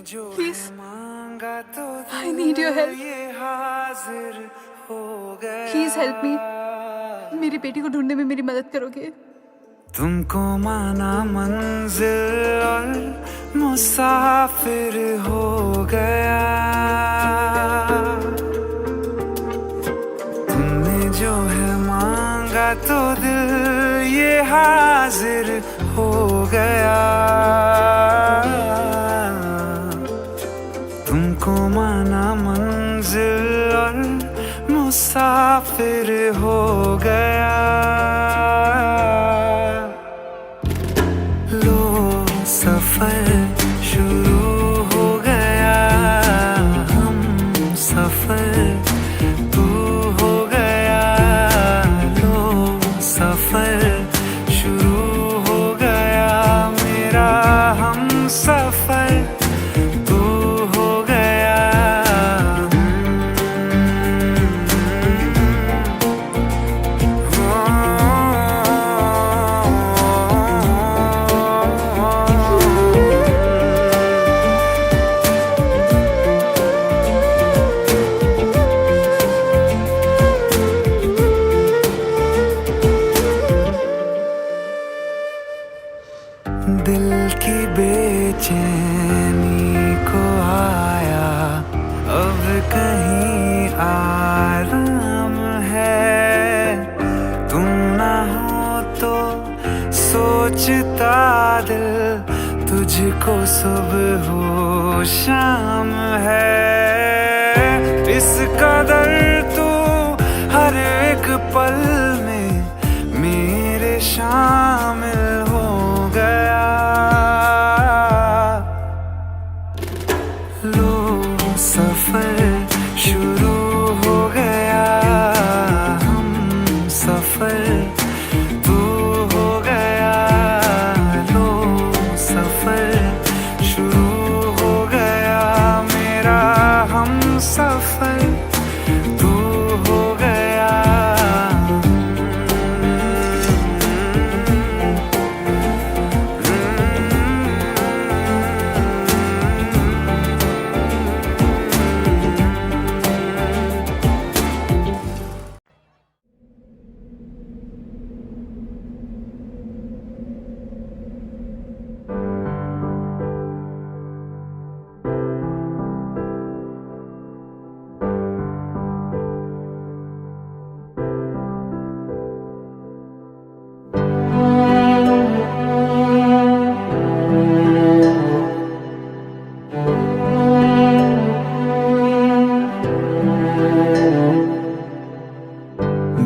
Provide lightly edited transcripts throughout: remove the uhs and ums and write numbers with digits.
Please I need your help. Please help me. मेरी बेटी को ढूंढने में मेरी मदद करोगे? तुमको माना मंजिल और मुसाफिर हो गया। तुमने जो है मांगा तो दिल ये हाजिर हो गया। तुमको माना मंजिल और मुसाफिर हो गया। लो सफर शुरू हो गया। हम सफर तू हो गया। लो सफर शुरू हो गया। मेरा हम सफर तू हो गया। दिल की बेचैनी को आया अब कहीं आराम है। तुम ना हो तो सोचता दिल तुझको सुबह हो शाम है। इस कदर तू हर एक पल में मेरे शामिल हो गया। लो सफर शुरू हो गया। हम सफर तू हो गया। लो सफर शुरू हो गया। मेरा हम सफर तू हो गया।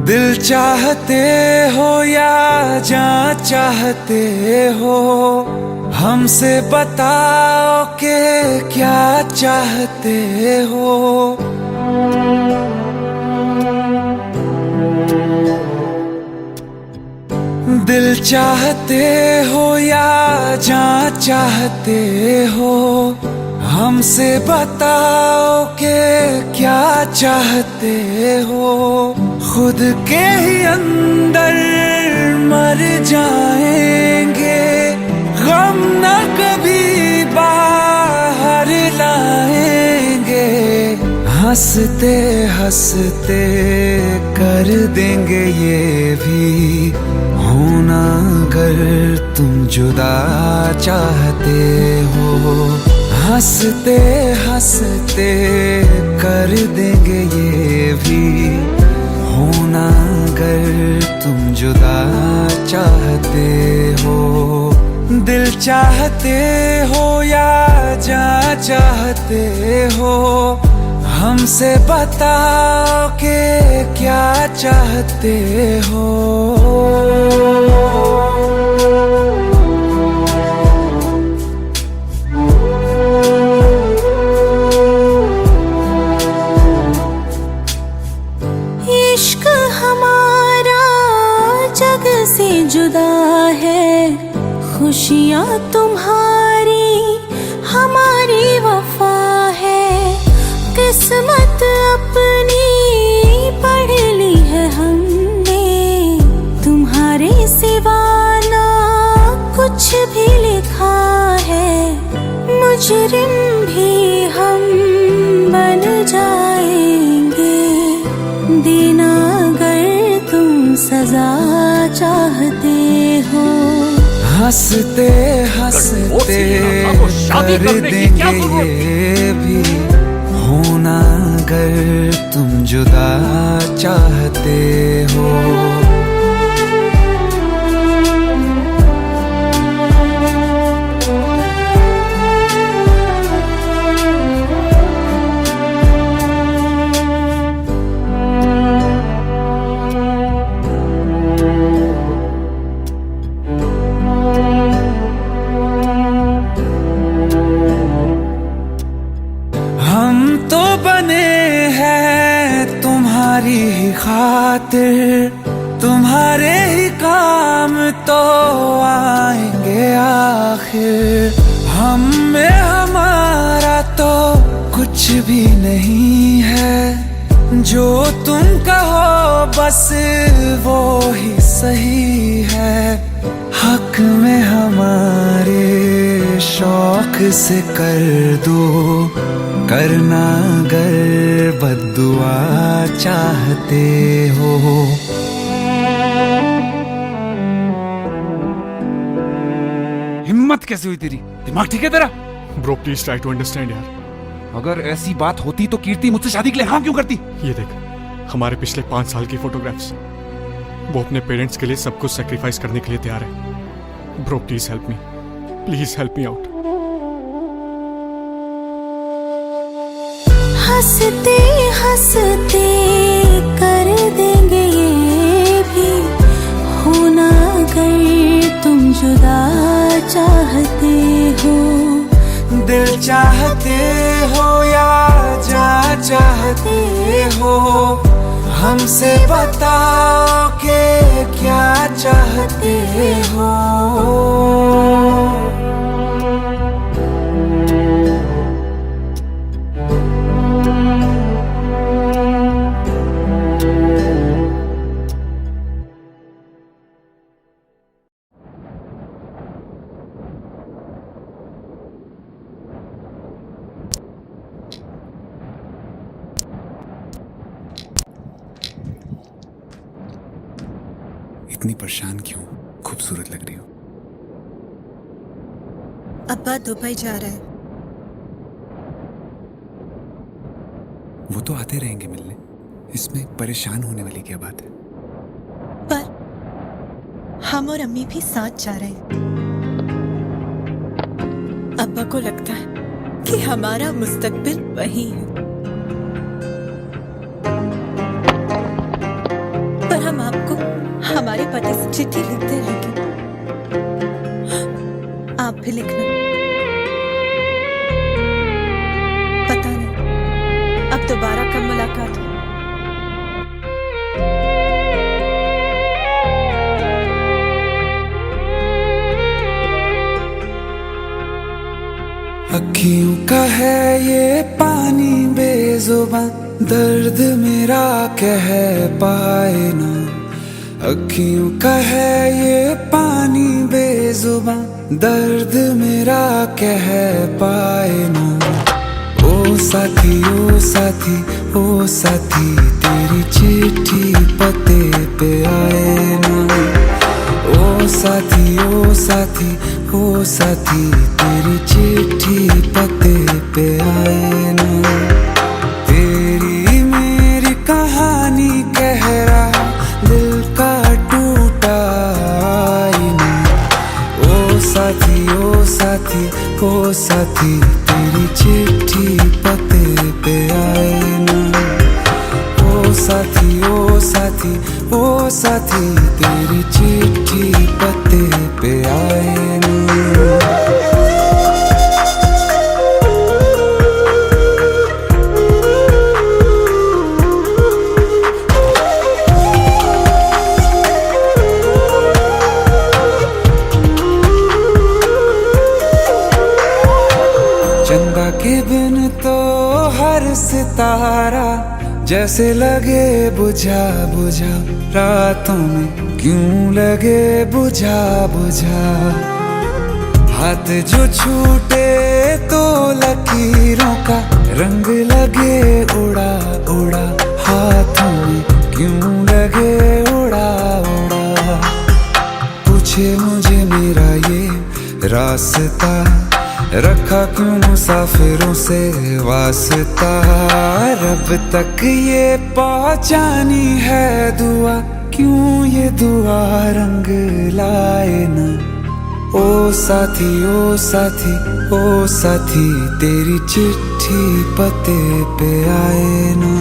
दिल चाहते हो या जान चाहते हो, हमसे बताओ कि क्या चाहते हो। दिल चाहते हो या जान चाहते हो, हमसे बताओ कि क्या चाहते हो। खुद के ही अंदर मर जाएंगे, गम न कभी बाहर लाएंगे। हंसते हंसते कर देंगे ये भी होना, अगर तुम जुदा चाहते हो। हंसते हंसते कर देंगे ये भी होना, अगर तुम जुदा चाहते हो। दिल चाहते हो या जान चाहते हो, हमसे बताओ कि क्या चाहते हो। इश्क हमारा जग से जुदा है, खुशियाँ तुम्हारी हमारी वफा है। किस्मत अपनी पढ़ ली है हमने, तुम्हारे सिवा ना कुछ भी लिखा है। मुजरिम भी चाहते हो। हंसते हंसते कर देंगे ये भी होना अगर तुम जुदा चाहते हो। हम तो बने हैं तुम्हारी ही खातिर, तुम्हारे ही काम तो आएंगे आखिर। हम में हमारा तो कुछ भी नहीं है, जो तुम कहो बस वो ही सही है। हक में हमारे शौक से कर दो, करना अगर बद्दुआ चाहते हो। हिम्मत कैसे हुई तेरी? दिमाग ठीक है तेरा? Bro please try to understand यार। अगर ऐसी बात होती तो कीर्ति मुझसे शादी के लिए हाँ क्यों करती? ये देख, हमारे पिछले 5 साल की फोटोग्राफ्स, वो अपने पेरेंट्स के लिए सब कुछ सेक्रीफाइस करने के लिए तैयार है। Bro please help me, please help me out. हंसते हंसते कर देंगे ये भी होना अगर तुम जुदा चाहते हो। दिल चाहते हो या जा चाहते हो, हमसे बताओ कि क्या चाहते हो। इतनी परेशान क्यों? खूबसूरत लग रही हो। अब्बा दुबई जा रहा है। वो तो आते रहेंगे मिलने, इसमें परेशान होने वाली क्या बात है? पर हम और अम्मी भी साथ जा रहे हैं। अब्बा को लगता है कि हमारा मुस्तकबिल वही है, पर हम आपको हमारे पति से चिट्ठी लिखते रहेंगे। आप भी लिखना। पता नहीं अब दोबारा कब मुलाकात हो। अखियों का है ये पानी बेजुबान, दर्द मेरा कह पाए ना। अखियों का है ये पानी बेजुबान, दर्द मेरा कह पाए ना। ओ साथी ओ साथी ओ साथी, तेरी चिट्ठी पते पे आए ना। ओ साथी ओ साथी ओ साथी, तेरी चिट्ठी पते पे आए ना। तेरी मेरी कहानी कह रहा दिल का टूटा आईना। ओ साथी ओ साथी ओ साथी, तेरी चिट्ठी पते पे आए ना। ओ साथी ओ साथी ओ साथी, तेरी चिट्ठी पते पे आए ना। चंदा के बिन तो हर सितारा जैसे लगे बुझा बुझा, रातों में क्यों लगे बुझा बुझा। हाथ जो छूटे तो लकीरों का रंग लगे उड़ा उड़ा, हाथों में क्यों लगे उड़ा उड़ा। रास्ता, रखा क्यों मुसाफिरों से वास्ता। रब तक ये पहुंचानी है दुआ, क्यों ये दुआ रंग लाए न। ओ साथी ओ साथी ओ साथी, तेरी चिट्ठी पते पे आए ना।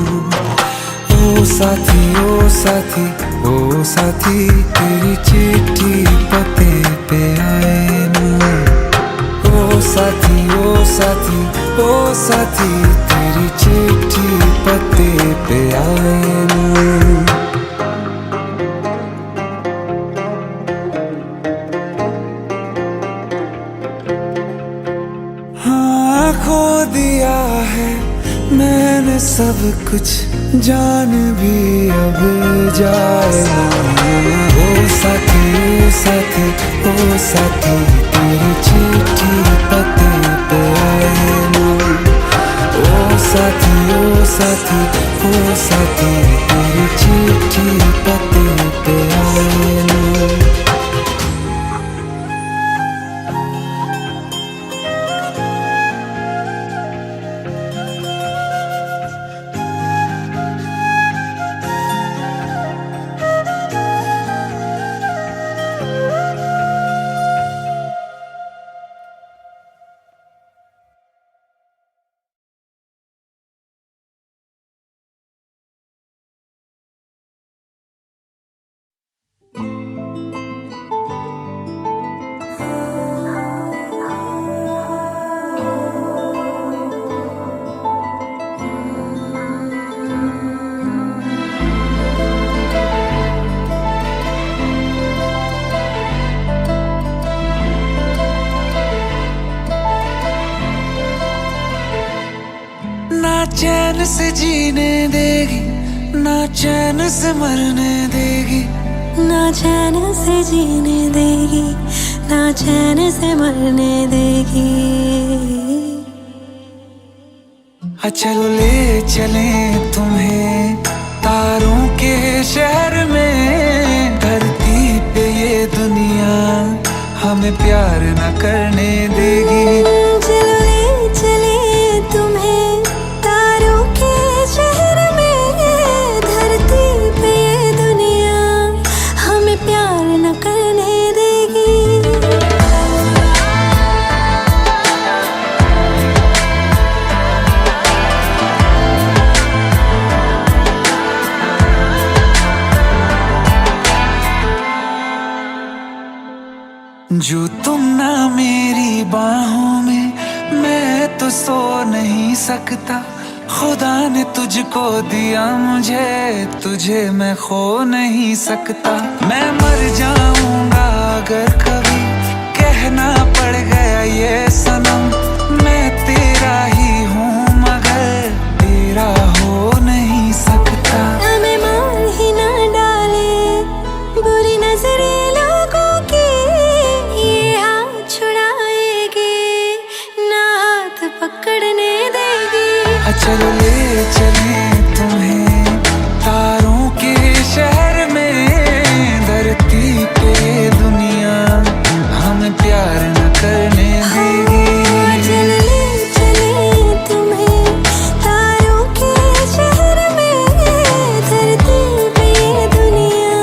ओ साथी ओ साथी ओ साथी, तेरी चिट्ठी पते पे आए ना। ओ साथी ओ साथी ओ साथी, तेरी चिट्ठी पते पे आए ना। खो दिया है मैंने सब कुछ, जान भी अब जाए ना। ओ साथी ओ साथी ओ साथी, तेरी चिट्ठी पते पे आए ना। ओ साथी ओ साथी ओ साथी, तेरी चिट्ठी पते पे आए ना। चैन से जीने देगी, ना चैन से मरने देगी। ना चैन से जीने देगी, ना चैन से मरने देगी। चलो ले चले तुम्हें तारों के शहर में। धरती पे ये दुनिया हमें प्यार न करने देगी। चलो ले चले तुम्हें तारों के शहर में। धरती पे ये दुनिया हमें प्यार न करने देगी। जो तुम ना मेरी बाहों में, मैं तो सो नहीं सकता। खुदा ने तुझको दिया मुझे, तुझे मैं खो नहीं सकता। मैं मर जाऊंगा अगर कभी कहना पड़ गया ये सनम। मैं तेरा ही हूँ मगर तेरा हो नहीं सकता। हमें मार ही ना डाले बुरी नजरें लोगों की, ये हाथ छुड़ाएगी ना हाथ पकड़ने देगी। चलो ले चले तुम्हें तारों के शहर में। धरती पे दुनिया हमें प्यार न करने देगी। चलो ले चले तुम्हें तारों के शहर में। धरती पे दुनिया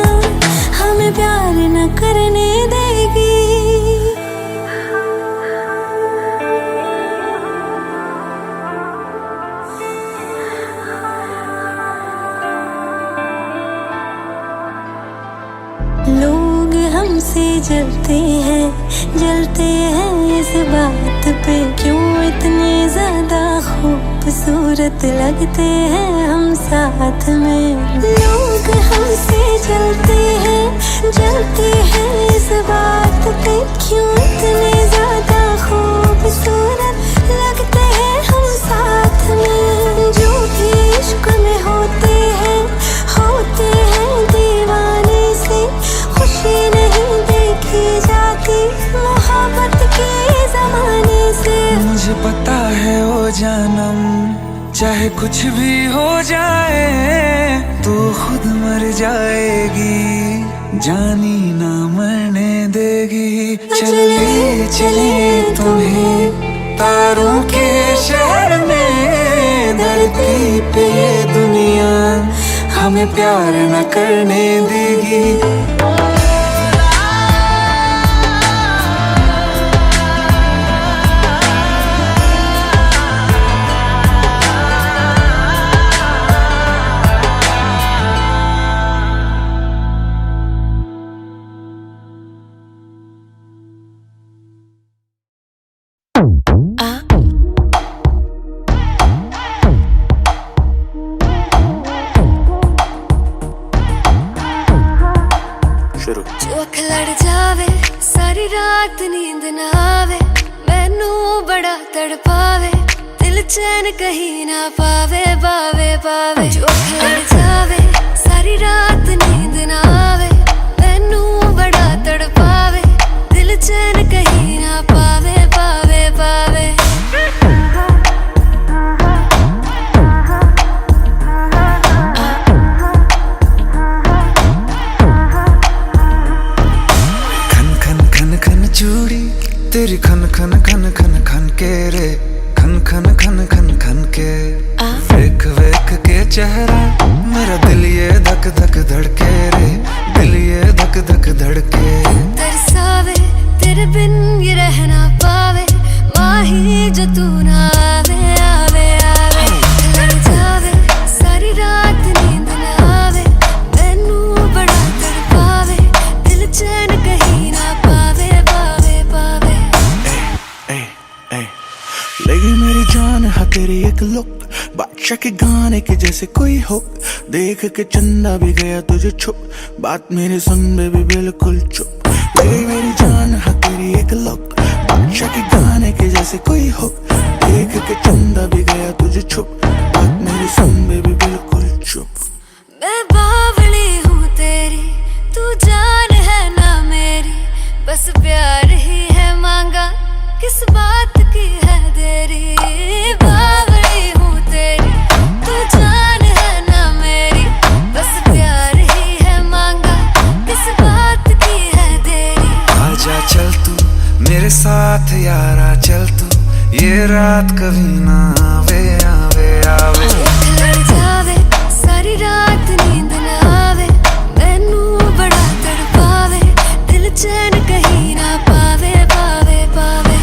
हमें प्यार न करने देगी। लोग हमसे जलते हैं इस बात पे। क्यों इतने ज्यादा खूबसूरत लगते हैं हम साथ में। लोग हमसे जलते हैं इस बात पे। क्यों इतने ज्यादा खूबसूरत लगते हैं हम साथ में। जो भी इश्क में होते हैं दीवाने से। खुशी नहीं देखी जाती मोहब्बत के जमाने से। मुझे पता है ओ जानम, चाहे कुछ भी हो जाए तू खुद मर जाएगी। जानी ना मरने देगी। चले चले तुम्हें तारों के शहर में, धरती पे दुनिया हमें प्यार न करने देगी। जो अख लड़ जावे सारी रात नींद ना आवे, मैनू बड़ा तड़पावे, दिल चैन कहीं ना पावे पावे पावे। जो अख लड़ जावे सारी रात नींद ना आवे, मैनू बड़ा तड़पावे, दिल चैन कहीं ना पावे पावे पावे। चूड़ी तेरी खन खन खन खन खन के रे, खन खन खन खन खन के। वेख वेख के चेहरा मेरा दिल ये धक धक धड़के रे, दिल ये धक धक धड़के। तरसावे तेरे बिन ये रह ना पावे, माही जो तू ना आवे आवे आवे। लड़ जावे सारी रात नींद ना आवे, मैनू बड़ा तड़पावे, दिल चैन कहीं ना पावे पावे पावे। लगी मेरी जान है तेरी एक लुक, बादशाह के गाने के जैसे कोई हो, देख के चंदा भी गया तुझे छुप, बात मेरी सुन बेबी बिल्कुल चुप। लगी मेरी जान है तेरी एक लुक, बादशाह के गाने के जैसे कोई हो, देख के चंदा भी गया तुझे छुप, बात मेरी सुन बेबी बिल्कुल चुप। मैं बावली हूँ तेरी, तू जान है ना मेरी, बस प्यार ही है मांगा, किस बात की है देरी। बावली हूँ तेरी, तू जान है ना मेरी, बस प्यार ही है मांगा, किस बात की है देरी। आजा चल तू मेरे साथ यारा, चल तू ये रात कभी ना आवे आवे आवे। लड़ जावे सारी रात नींद ना आवे, मैनू बड़ा तड़पावे, दिल चैन कहीं ना पावे पावे पावे।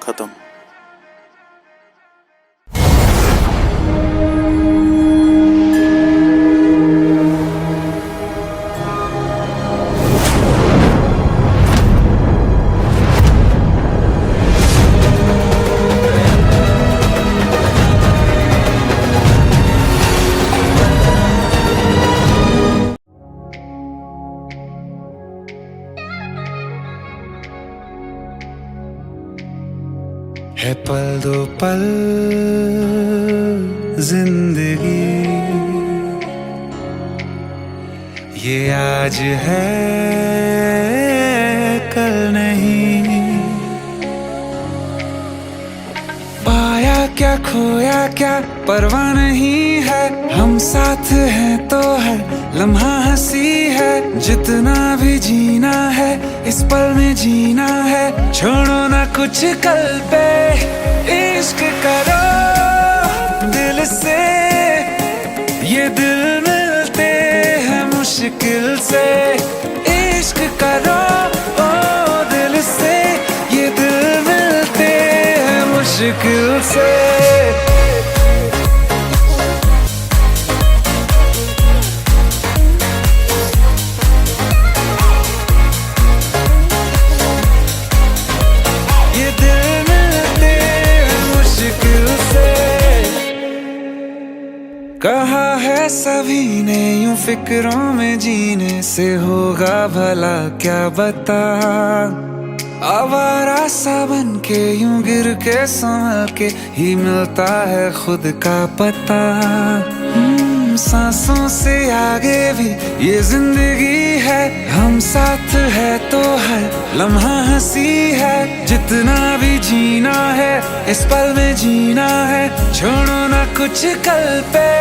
खत्म। है पल दो पल जिंदगी, ये आज है कल नहीं। पाया क्या खोया क्या परवाह नहीं है, हम साथ हैं तो है लम्हा हंसी है। जितना भी जीना है इस पल में जीना है, छोड़ो ना कुछ कल पे, इश्क करो दिल से। ये दिल मिलते हैं मुश्किल से, इश्क करो ओ दिल से। ये दिल मिलते हैं मुश्किल से। कहा है सभी ने यूं फिक्रों में जीने से होगा भला क्या बता। आवारा सा बन के यूं गिर के संभल के ही मिलता है खुद का पता। सांसों से आगे भी ये जिंदगी है, हम साथ है तो हर लम्हा हंसी है। जितना भी जीना है इस पल में जीना है, छोड़ो ना कुछ कल पे।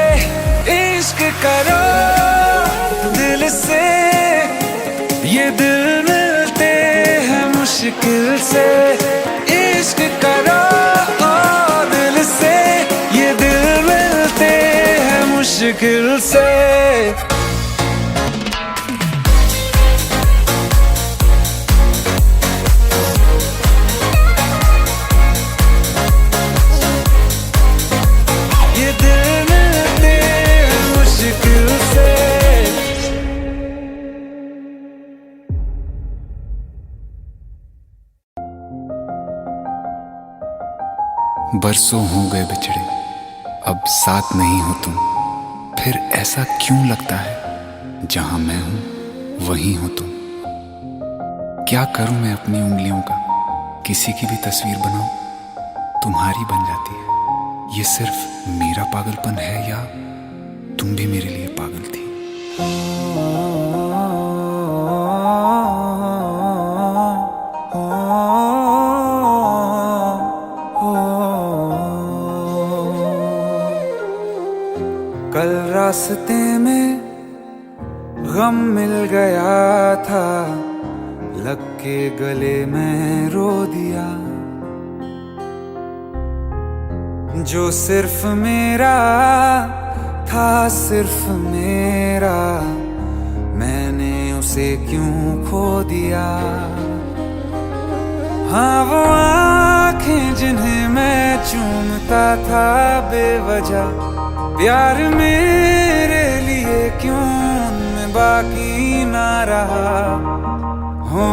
इश्क करो दिल से, ये दिल मिलते हैं मुश्किल से। इश्क करो दिल से, ये दिल मिलते हैं मुश्किल से। ये दिल मिलते हैं मुश्किल से। बरसों हो गए बिछड़े, अब साथ नहीं हो तुम। फिर ऐसा क्यों लगता है जहां मैं हूं वहीं हो तुम। क्या करूं मैं अपनी उंगलियों का, किसी की भी तस्वीर बनाऊं तुम्हारी बन जाती है। ये सिर्फ मेरा पागलपन है या तुम भी मेरे लिए पागल थी। कल रास्ते में गम मिल गया था, लग के गले में रो दिया। जो सिर्फ मेरा था, सिर्फ मेरा, मैंने उसे क्यों खो दिया। हाँ वो आँखें जिन्हें मैं चूमता था बेवजह, प्यार मेरे लिए क्यों उनमें बाकी ना रहा। हो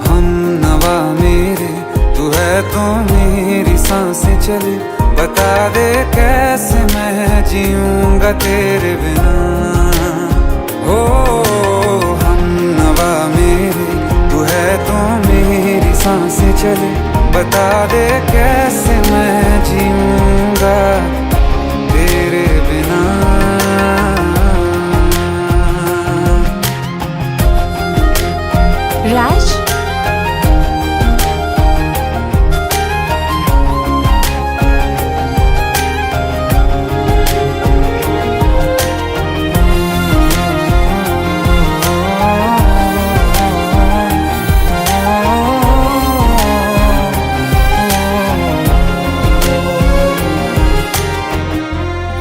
हम नवा मेरे, तू है तो मेरी सांसें चले। बता दे कैसे मैं जीऊंगा तेरे बिना। हो हम नवा मेरे, तू है तो मेरी सांसें चले। बता दे कैसे मैं जीऊंगा तेरे बिना। राज,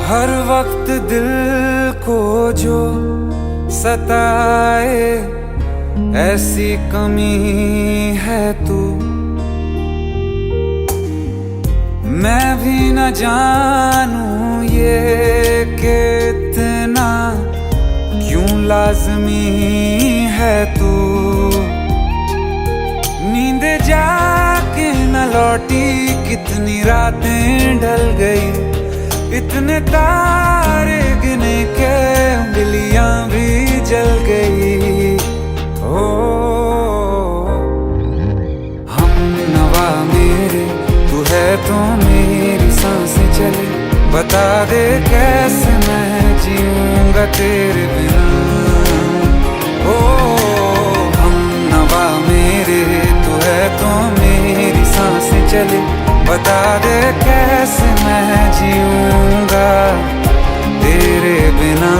हर वक्त दिल को जो सताए, ऐसी कमी है तू। मैं भी न जानूं ये कि इतना क्यों लाज़मी है तू। नींद जाके न लौटी, कितनी रातें ढल गई। इतने तारे गिने के उंगलियां भी जल गई। ओ हम नवा मेरे, तू है तो मेरी सांसें चले। बता दे कैसे मैं जीऊंगा तेरे बिना। ओ हम नवा मेरे, तू है तो मेरी सांसें चले। बता दे कैसे मैं जीऊंगा तेरे बिना।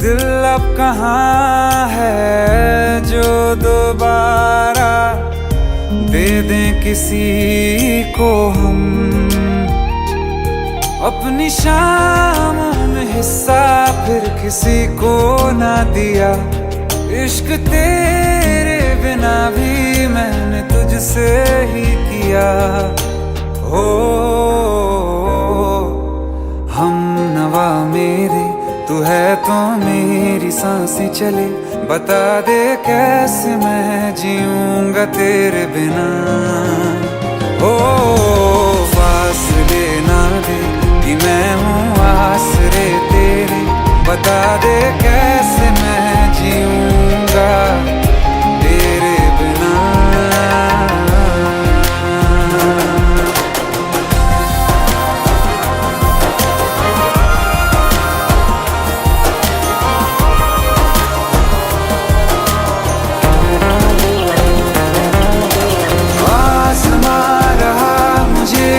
दिल अब कहाँ है जो दोबारा दे दें किसी को हम। अपनी शामों में हिस्सा फिर किसी को ना दिया। इश्क तेरे बिना भी मैंने तुझसे ही किया। हो हम नवा मेरे, तू है तो मेरी सांसें चले। बता दे कैसे मैं जीऊंगा तेरे बिना। ओ फासले ना दे कि मैं हूँ आसरे तेरे। बता दे कैसे मैं जीऊंगा तेरे बिना।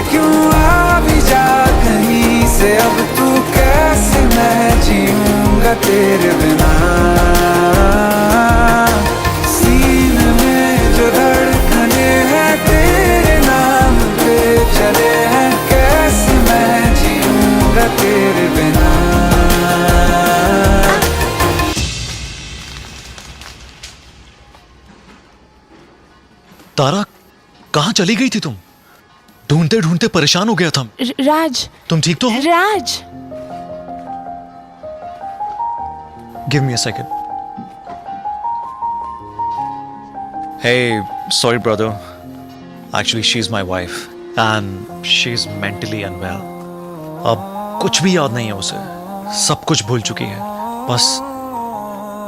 क्यों आ भी जा कहीं से, अब तू कैसे मैं जीऊंगा तेरे बिना। सीने में जो धड़कने हैं तेरे नाम पे चले हैं, कैसे मैं जीऊंगा तेरे बिना। तारा, कहाँ चली गई थी तुम? ढूंढते ढूंढते परेशान हो गया था। राज, तुम ठीक तो हो? Raj, give me a second. Hey, sorry brother. Actually, she's my wife and she's mentally unwell. अब कुछ भी याद नहीं है उसे, सब कुछ भूल चुकी है। बस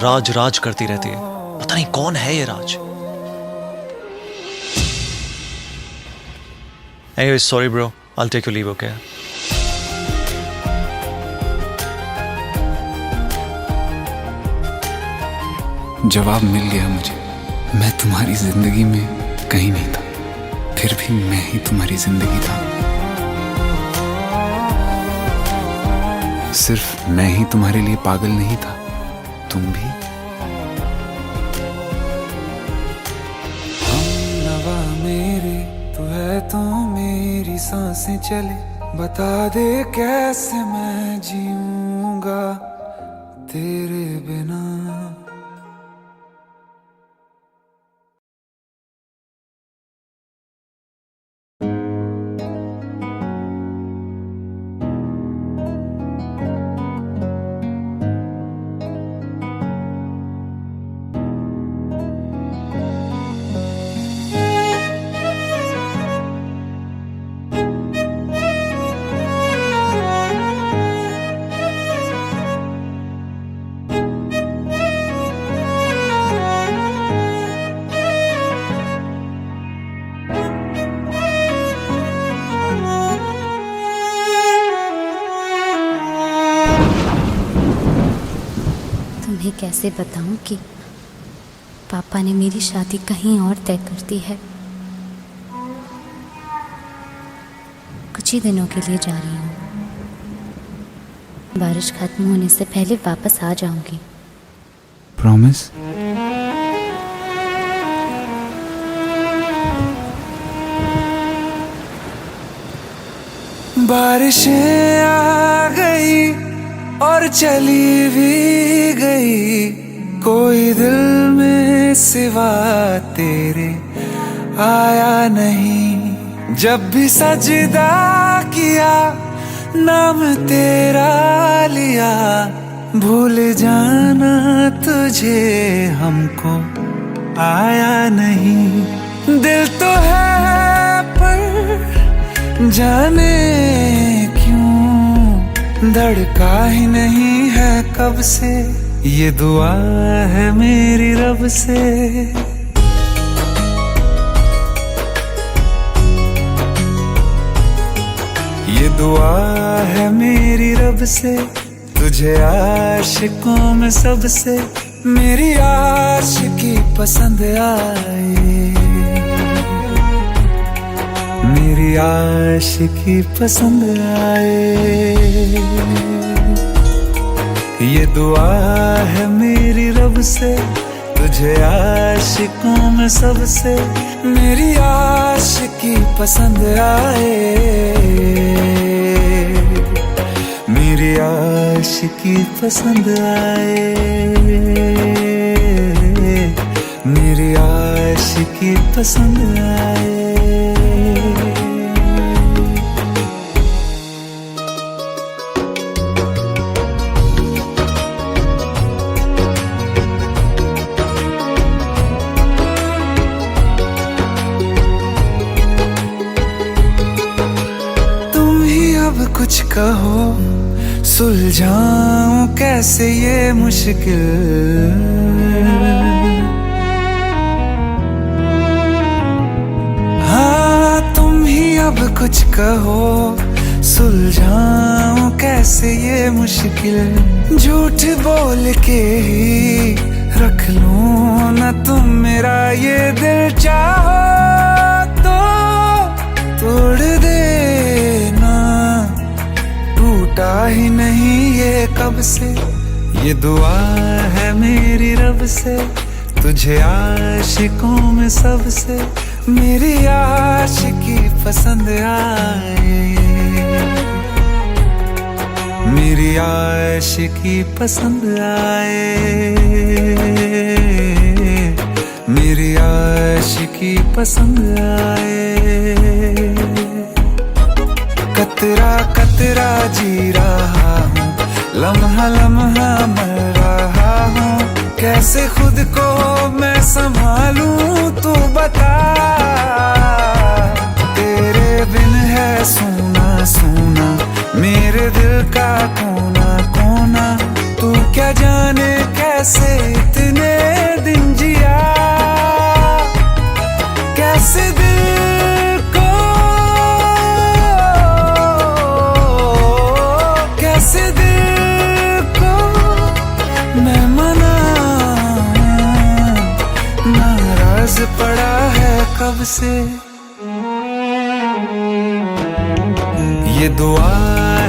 राज राज करती रहती है। पता नहीं कौन है ये राज। Anyway, sorry bro. I'll take your leave, okay? जवाब मिल गया मुझे। मैं तुम्हारी जिंदगी में कहीं नहीं था, फिर भी मैं ही तुम्हारी जिंदगी था। सिर्फ मैं ही तुम्हारे लिए पागल नहीं था, तुम भी। हम नवा मेरे, तू है तो मेरी सांसें चले। बता दे कैसे मैं जीऊंगा तेरे बिना। तुम्हें कैसे बताऊं कि पापा ने मेरी शादी कहीं और तय कर दी है। कुछ ही दिनों के लिए जा रही हूँ। बारिश खत्म होने से पहले वापस आ जाऊंगी। प्रॉमिस? बारिशें आ गई और चली भी गई, कोई दिल में सिवा तेरे आया नहीं। जब भी सजदा किया नाम तेरा लिया, भूल जाना तुझे हमको आया नहीं। दिल तो है पर जाने क्यों धड़का ही नहीं है कब से। ये दुआ है मेरी रब से। ये दुआ है मेरी रब से, तुझे आशिकों में सबसे मेरी आशिकी पसंद आए। मेरी आशिकी पसंद आए। ये दुआ है मेरी रब से, तुझे आशिकों में सबसे मेरी आशिकी पसंद आए, मेरी आशिकी पसंद आए, मेरी आशिकी पसंद आए। कुछ कहो सुलझाऊं कैसे ये मुश्किल, हाँ तुम ही अब कुछ कहो सुलझाऊं कैसे ये मुश्किल। झूठ बोल के ही रख लूं ना तुम मेरा ये दिल, चाहो तो तोड़ देना, टूटा ही नहीं ये कब से। ये दुआ है मेरी रब से, तुझे आशिकों में सबसे मेरी आशिकी पसंद आए, मेरी आशिकी पसंद आए, मेरी आशिकी पसंद आए। कतरा कतरा जी रहा हूँ, लम्हा लम्हा मर रहा हूँ, कैसे खुद को मैं संभालूं तू बता। तेरे बिन है सूना सूना मेरे दिल का कोना कोना, तू क्या जाने कैसे इतने दिन जिया, कैसे दिल को कैसे दिल को मैं मनाऊं, नाराज पड़ा है कब से। ये दुआ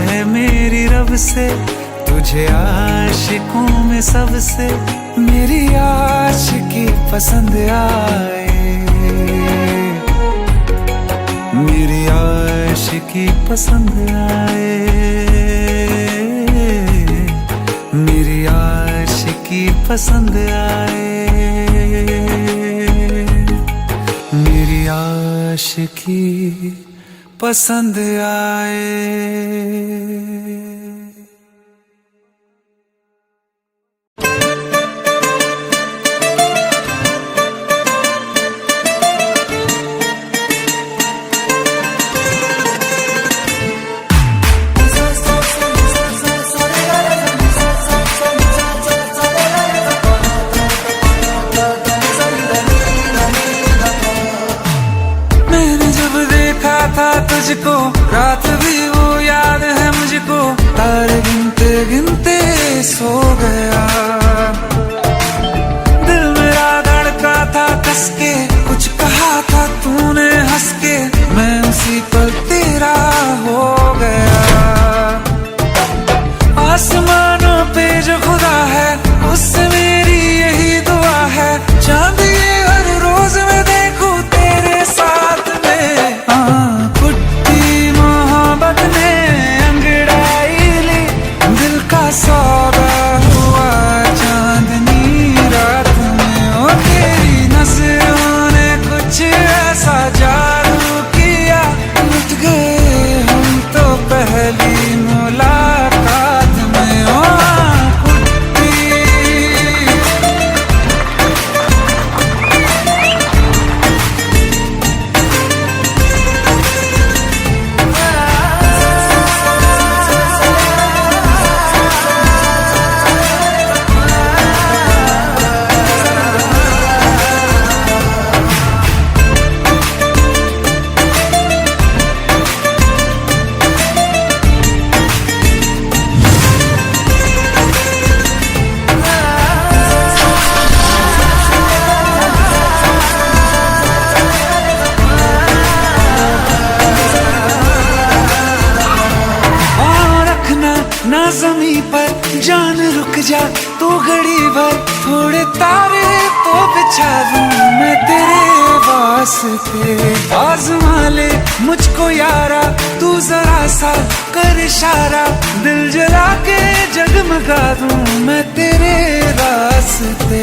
है मेरी रब से, तुझे आशिकों में सबसे मेरी आशिकी पसंद आए, मेरी आशिकी पसंद आए, मेरी आशिकी पसंद आए, मेरी आशिकी पसंद आए। तुझको रात भी वो याद है मुझको, तारे गिनते गिनते सो गया, दिल मेरा धड़का था कस के, कुछ कहा था तूने हंस के, मैं उसी पर तेरा हो गया। आसमानों पे जो खुदा है उससे मेरी यही दुआ है, चांद ये हर रोज मैं देखूं तेरे साथ में। सौदा हुआ चांदनी रात में, ओ तेरी नजरों ने कुछ ऐसा जादू किया, लुट गए हम तो पहली मुलाकात में। ओ पर जान रुक जा तू घड़ी भर, थोड़े तारे तो बिछा दूं मैं तेरे वास्ते। आज़मा ले मुझको यारा तू जरा सा कर इशारा, दिल जला के जगमगा दूं मैं तेरे रास्ते।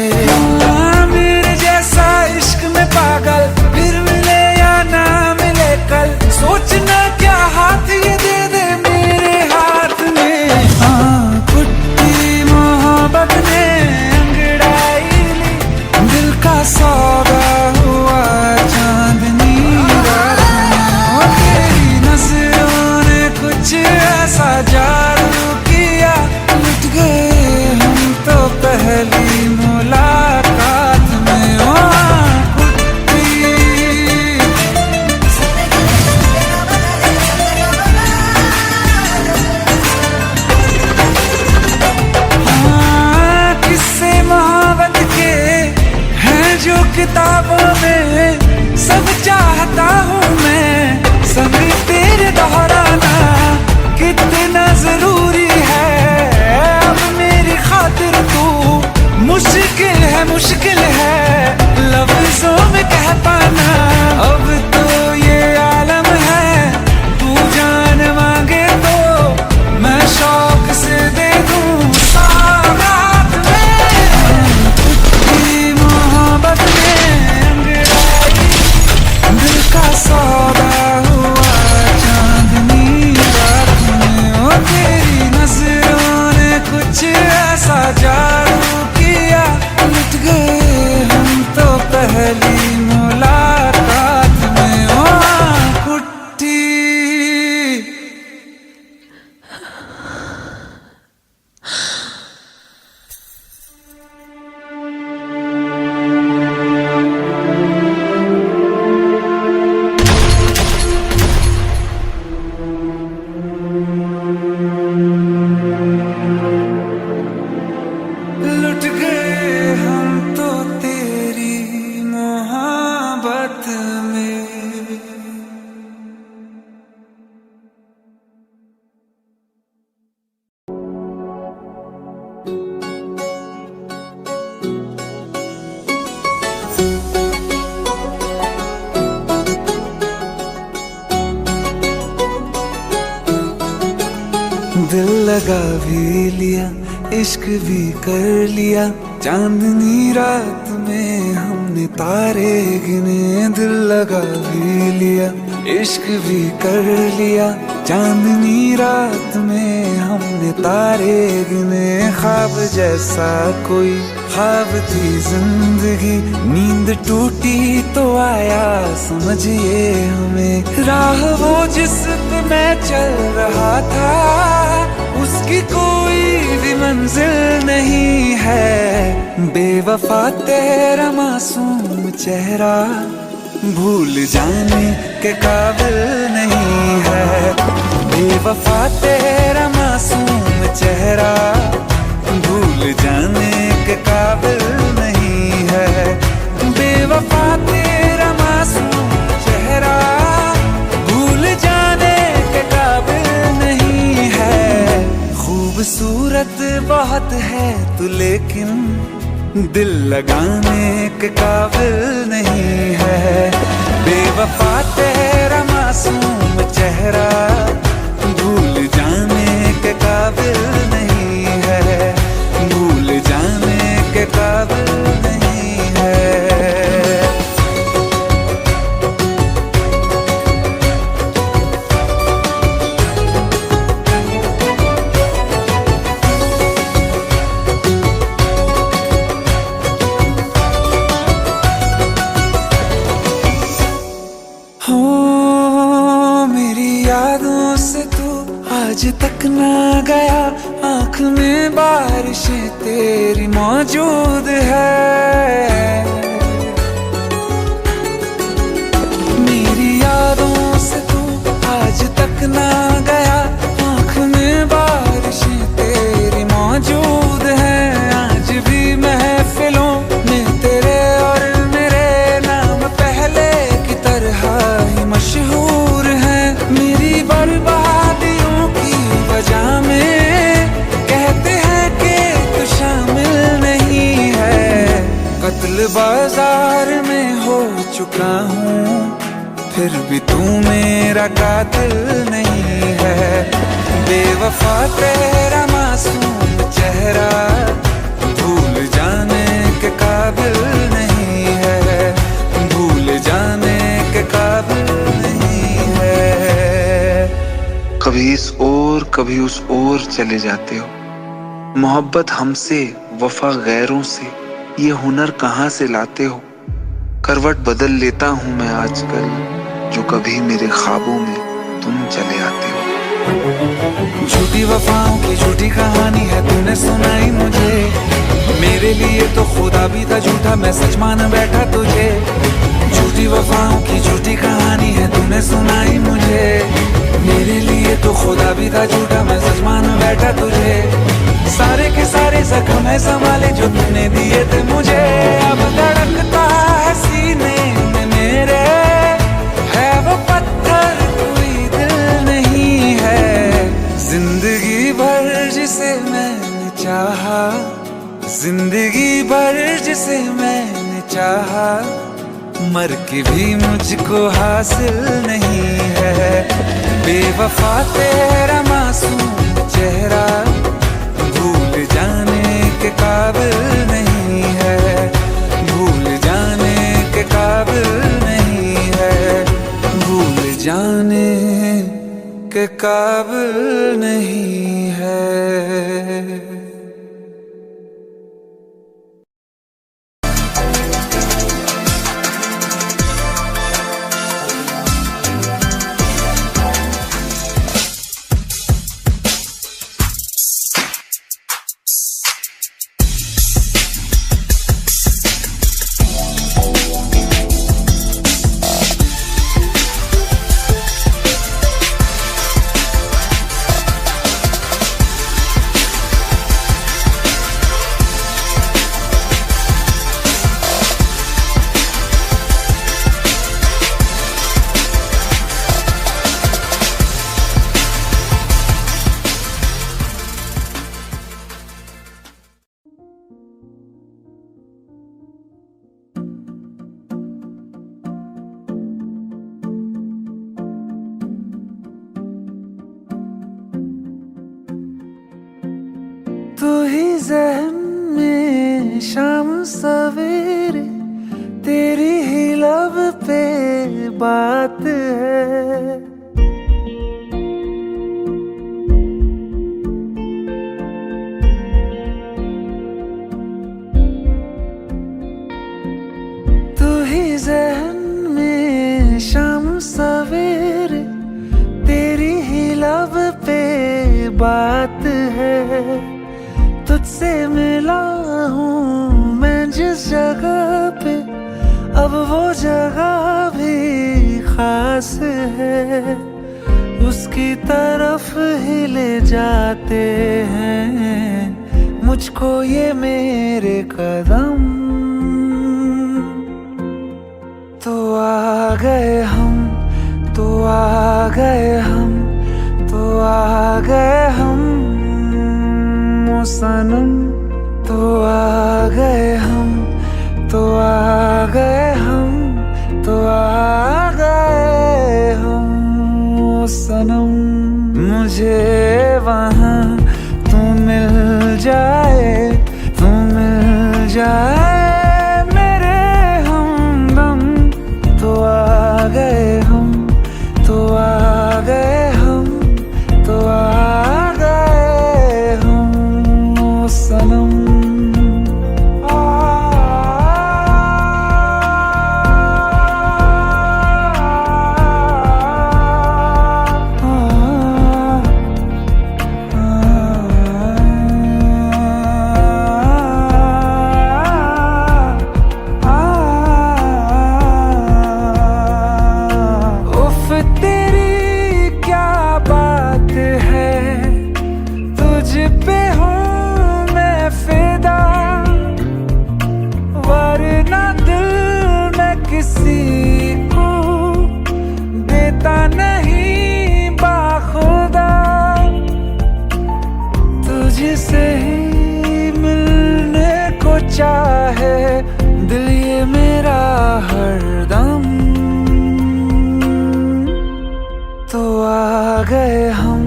मेरे जैसा इश्क में पागल फिर मिले या ना मिले कल, सोचना क्या हाथ ये दे दे मेरे हाथ में। हाँ कुट्टी मोहब्बत ने अंगड़ाई ली, दिल का सौदा हुआ चांदनी रात में। तेरी नजरों ने कुछ ऐसा जादू किया, लुट गए हम तो पहली मुलाकात में। किताबों में सब चाहता हूँ मैं, संग तेरे दोहराना कितना जरूरी है। अब मेरी खातिर तू मुश्किल है लफ्जों में कह पाना। अब तो ये आलम है तू जान मांगे तो मैं शौक से दे दूँ सौगात में। कुछ मोहब्बत का सौदा हुआ चांदनी रात में। ओ तेरी नजरों ने कुछ ऐसा जादू किया, लुट गए हम तो पहली मुलाकात में। ओ कुट्टी दिल लगा भी लिया, इश्क भी कर लिया, चांदनी रात में हमने तारे गिने। दिल लगा भी लिया, इश्क भी कर लिया, चांदनी रात में हमने तारे गिने। ख्वाब जैसा कोई ख्वाब थी जिंदगी, नींद टूटी तो आया समझिए हमें। राह वो जिस पे मैं चल रहा था, उसकी कोई भी मंजिल नहीं है। बेवफा तेरा मासूम चेहरा भूल जाने के काबिल नहीं है। बेवफा तेरा मासूम चेहरा भूल जाने के काबिल नहीं है। बेवफा तेरा मासूम चेहरा भूल जाने के काबिल नहीं है। खूबसूरत बहुत है तू लेकिन दिल लगाने के काबिल नहीं है। बेवफा तेरा मासूम चेहरा भूल जाने के काबिल नहीं है। भूल जाने के काबिल नहीं है। आज तक ना गया, आँख में बारिशें तेरी मौजूद है। मेरी यादों से तू आज तक ना गया, आँख में बारिशें तेरी मौजूद है। आज भी महफिलों में तेरे और मेरे नाम पहले की तरह ही मशहूर है। मेरी बर्बादियों की वजह में कहते बाजार में हो चुका हूँ, फिर भी तू मेरा कातिल नहीं है। बेवफा तेरा मासूम चेहरा भूल जाने के काबिल नहीं है, भूल जाने के काबिल नहीं है। कभी इस ओर कभी उस ओर चले जाते हो, मोहब्बत हमसे वफा गैरों से, ये हुनर कहाँ से लाते हो। करवट बदल लेता हूँ मैं आजकल, जो कभी मेरे ख्वाबों में तुम चले आते हो। झूठी वफाओं की झूठी कहानी है तूने सुनाई मुझे, मेरे लिए तो खुदा भी था झूठा, मैं सच मान बैठा तुझे। झूठी वफाओं की झूठी कहानी है तूने सुनाई मुझे, मेरे लिए तो खुदा भी था झूठा, मैं सच मान बैठा तुझे। सारे के सारे जख्म है संभाले जो तूने दिए थे मुझे, अब धड़कता है सीने में मेरे, है वो पत्थर कोई दिल नहीं है। जिंदगी भर जिसे मैंने चाहा, जिंदगी भर जिसे मैंने चाहा, मर के भी मुझको हासिल नहीं है। बेवफा तेरा मासूम चेहरा भूल जाने के काबिल नहीं है, भूल जाने के काबिल नहीं है, भूल जाने के काबिल नहीं है। तू ही ज़हन में शाम सवेरे, तेरी ही लब पे बात है। तू ही ज़हन में शाम सवेरे, तेरी ही लब पे बात है। तुझसे मिला हूँ मैं जिस जगह पे, अब वो जगह भी खास है। उसकी तरफ ही ले जाते हैं मुझको ये मेरे कदम। तो आ गए हम, तो आ गए हम, तो आ गए हम ओ सनम। तो आ गए हम, तो आ गए हम, तो आ गए हम ओ सनम। मुझे वहाँ तू मिल जाए, तू मिल जाए मेरे हमदम। तो आ गए हम, तो आ गए हम, तो आ गए हम ओ सनम। चाहे दिल ये मेरा हरदम। तो आ गए हम,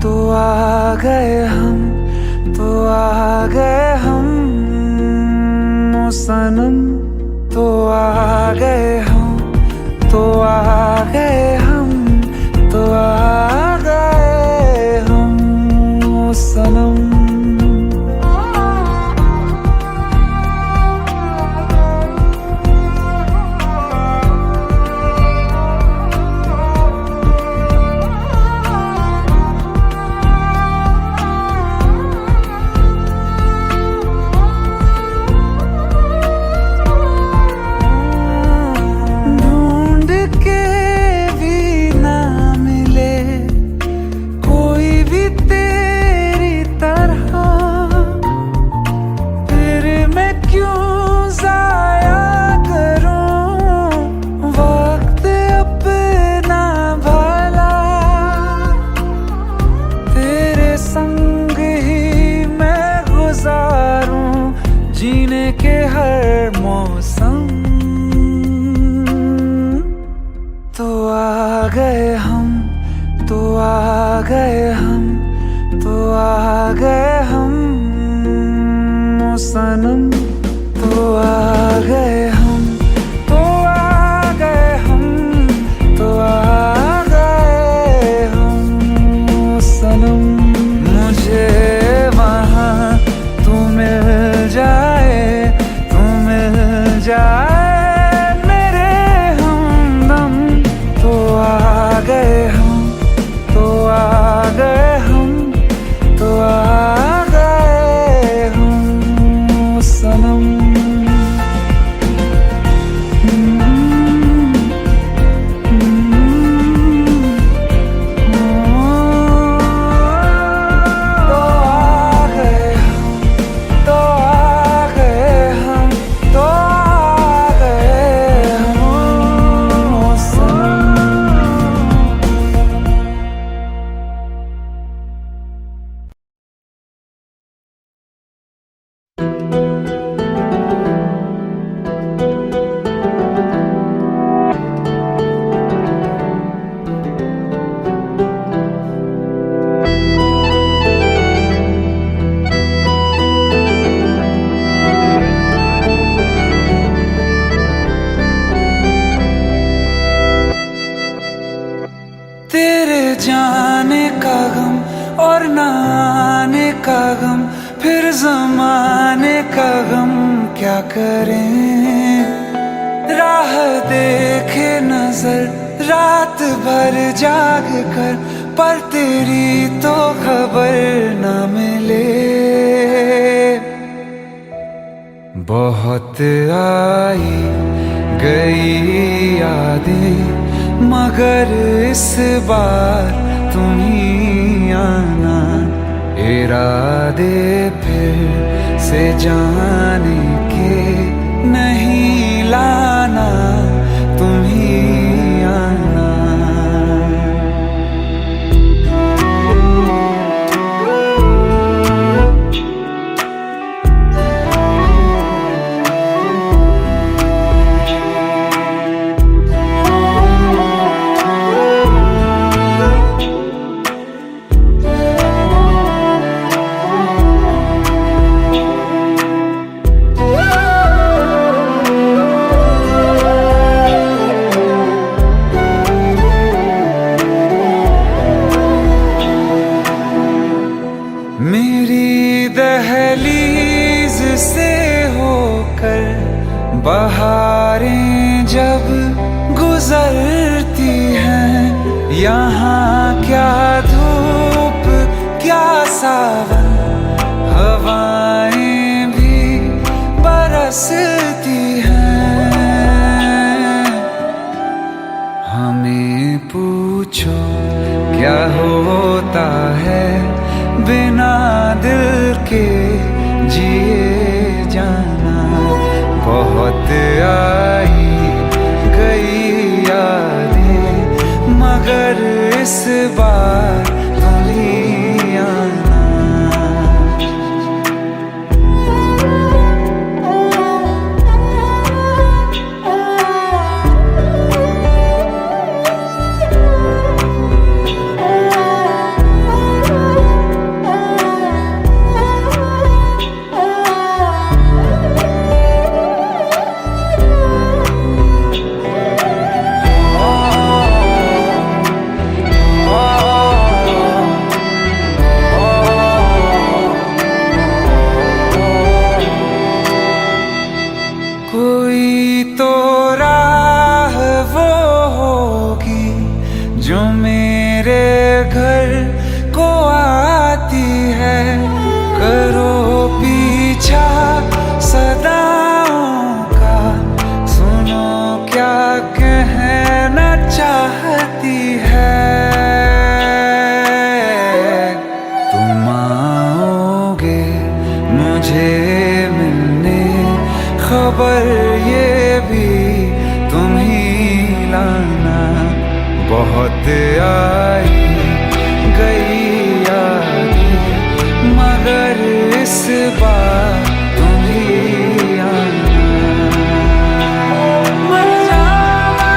तो आ गए हम, तो आ गए हम ओ सनम। तो आ गए हम, तो आ गए हम, तो आ गए हम ओ सनम। जीने के हर मौसम। तो आ गए हम, तो आ गए हम, तो आ गए हम ओ सनम। तो आ गए हम, तो आ गए हम, तो आ गए हम ओ सनम। मुझे वहाँ तू मिल जाए, तू मिल जाए मेरे हमदम। तो आ गए हम, तो आ गए हम, तो आ गए हम सनम। तेरे जाने का गम और न आने का गम, फिर ज़माने का गम क्या करें। राह देखे नजर रात भर जाग कर, पर तेरी तो खबर न मिले। बहुत आई गई यादें, मगर इस बार तुम ही आना। इरादे फिर से जाने के नहीं लाना, तुम ही आना। मेरी दहलीज से होकर बहारें जब गुजरती हैं, यहाँ क्या धूप क्या सावन, हवाएं भी बरसती हैं। हमें पूछो क्या होता है बिना दिल के जिए जाना। बहुत आई गई यादें, मगर इस बार तुम ही आना। मुझे मिलने खबर ये भी तुम ही लाना। बहुत आई गई यादें मगर इस बार तुम ही आना। मर जावा,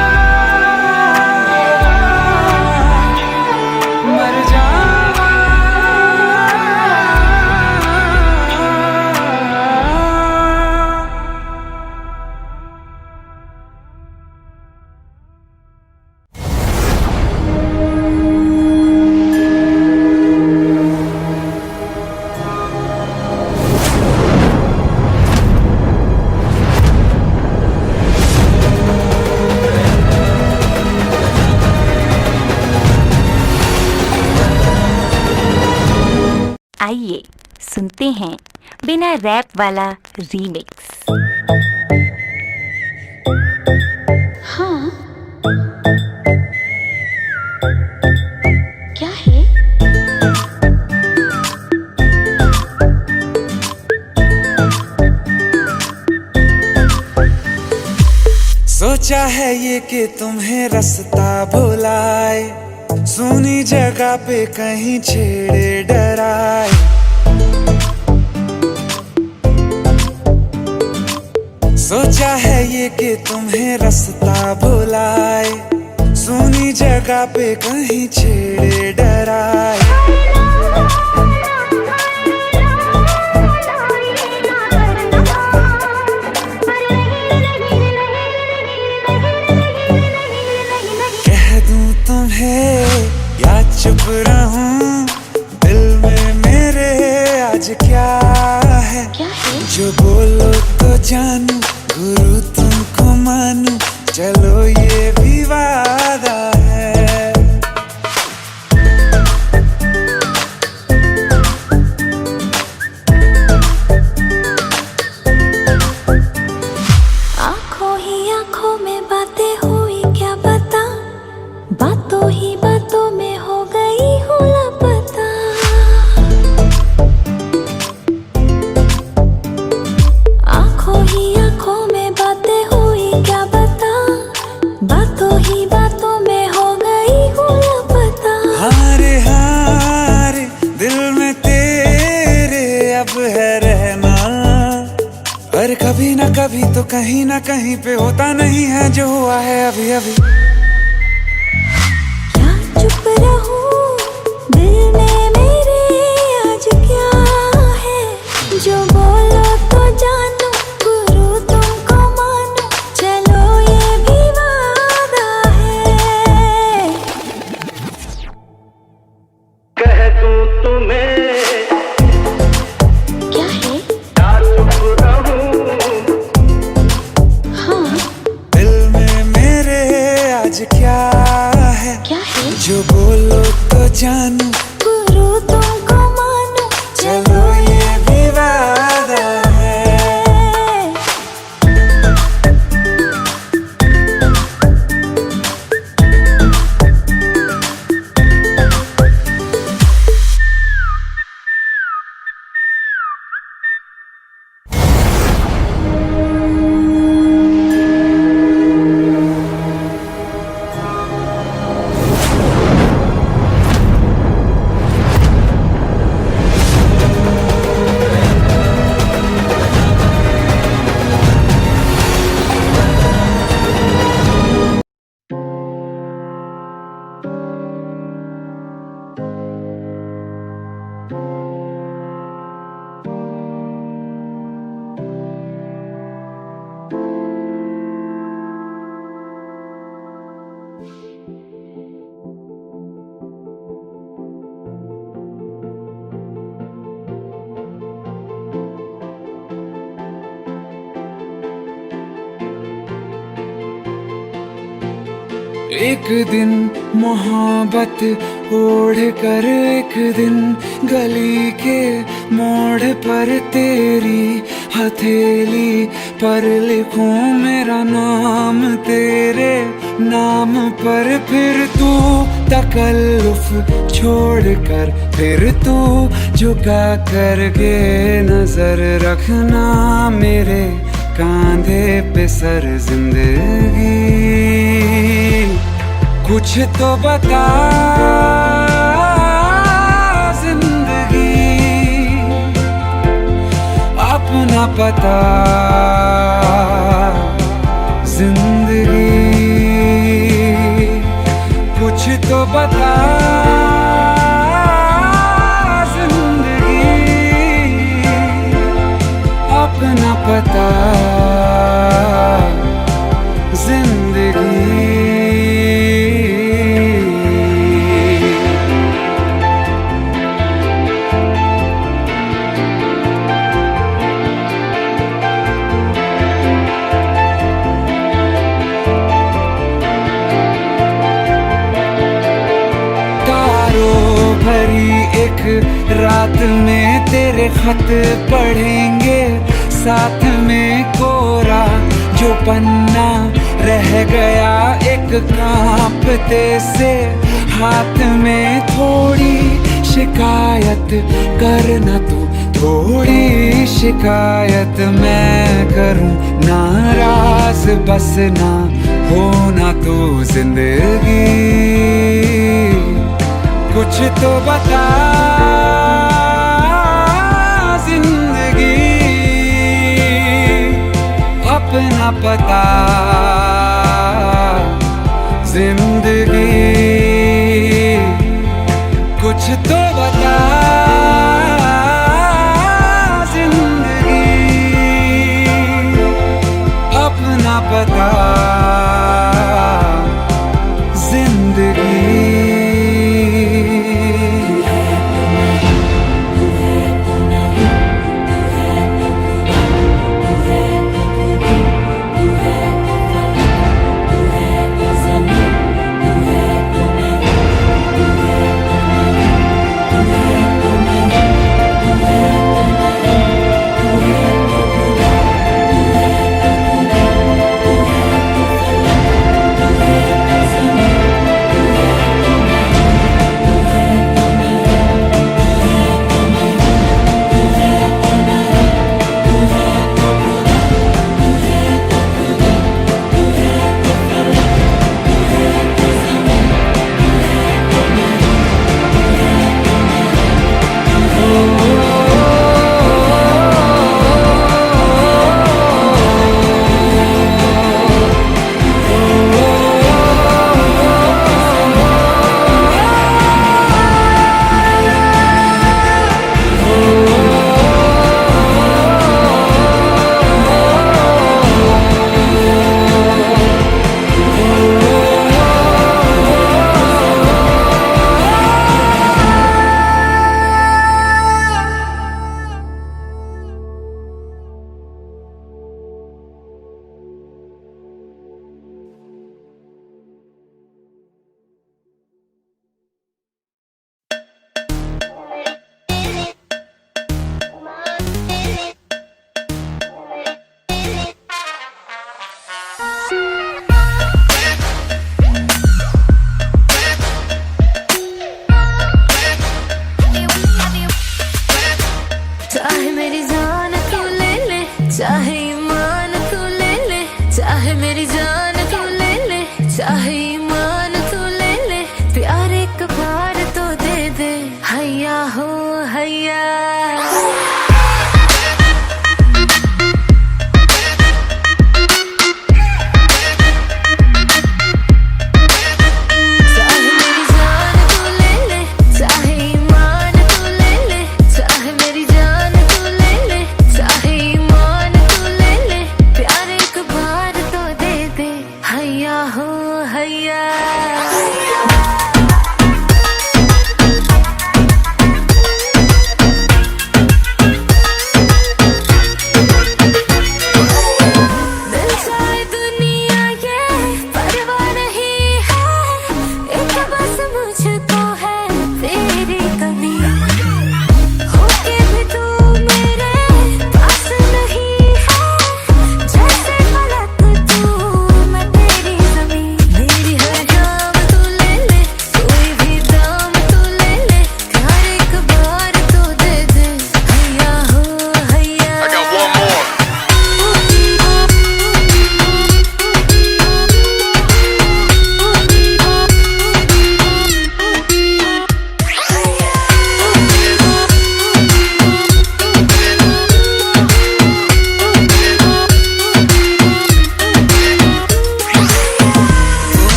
मर जावा। आइए सुनते हैं बिना रैप वाला रीमिक्स। हाँ क्या है? सोचा है ये कि तुम्हें रास्ता भुलाए, सुनी जगह पे कहीं छेड़े डराए। सोचा है ये कि तुम्हें रास्ता भुलाए, सुनी जगह पे कहीं छेड़े डराए। कह दूं तुम्हें या चुप रहूं, दिल में मेरे आज क्या है? जो बोलो तो जानू, गुरु तुमको मानू, चलो ये भी वादा है। आंखों ही आंखों में बातें हुई क्या बता, बातों ही बातों में हो गई हूँ लापता। आंखों ही आंखों में बातें हुई क्या बता, बातों ही बातों में हो गई हूँ लापता। हारे हारे दिल में तेरे अब है रहना, और कभी ना कभी तो कहीं ना कहीं पे होता नहीं है जो हुआ है अभी अभी। क्या चुप रहूं, दिल में मेरे आज क्या है? जो बोलो तो जानू, गुरु तुमको मानू, चलो ये भी वादा है। कह दूं तुम्हें क्या है? या चुप रहूं, हाँ दिल में मेरे आज क्या है? क्या है? जो बोलो तो जानू, गुरु तुमको मानू, चलो ये भी वादा है। एक दिन मोहब्बत ओढ़ कर एक दिन गली के मोड़ पर तेरी हथेली पर लिखूं मेरा नाम तेरे नाम पर, फिर तू तकल्लुफ छोड़ कर फिर तू झुका करके नजर रखना मेरे कांधे पे सर जिंदगी। कुछ तो बता जिंदगी, अपना पता जिंदगी। कुछ तो बता जिंदगी, अपना पता जिंदगी। रात में तेरे खत पढ़ेंगे, साथ में कोरा जो पन्ना रह गया एक कांपते से हाथ में। थोड़ी शिकायत करना तू, थोड़ी शिकायत मैं करूं, नाराज बस ना होना तू जिंदगी। कुछ तो बता जिंदगी, अपना पता जिंदगी। कुछ तो बता जिंदगी, अपना पता जिंदगी। चाहे मेरी जान तू ले ले, चाहे ईमान तू ले ले, चाहे मेरी जान तू ले ले, चाहे ईमान तू ले ले, प्यार एक बार तो दे दे, हैया हो हैया।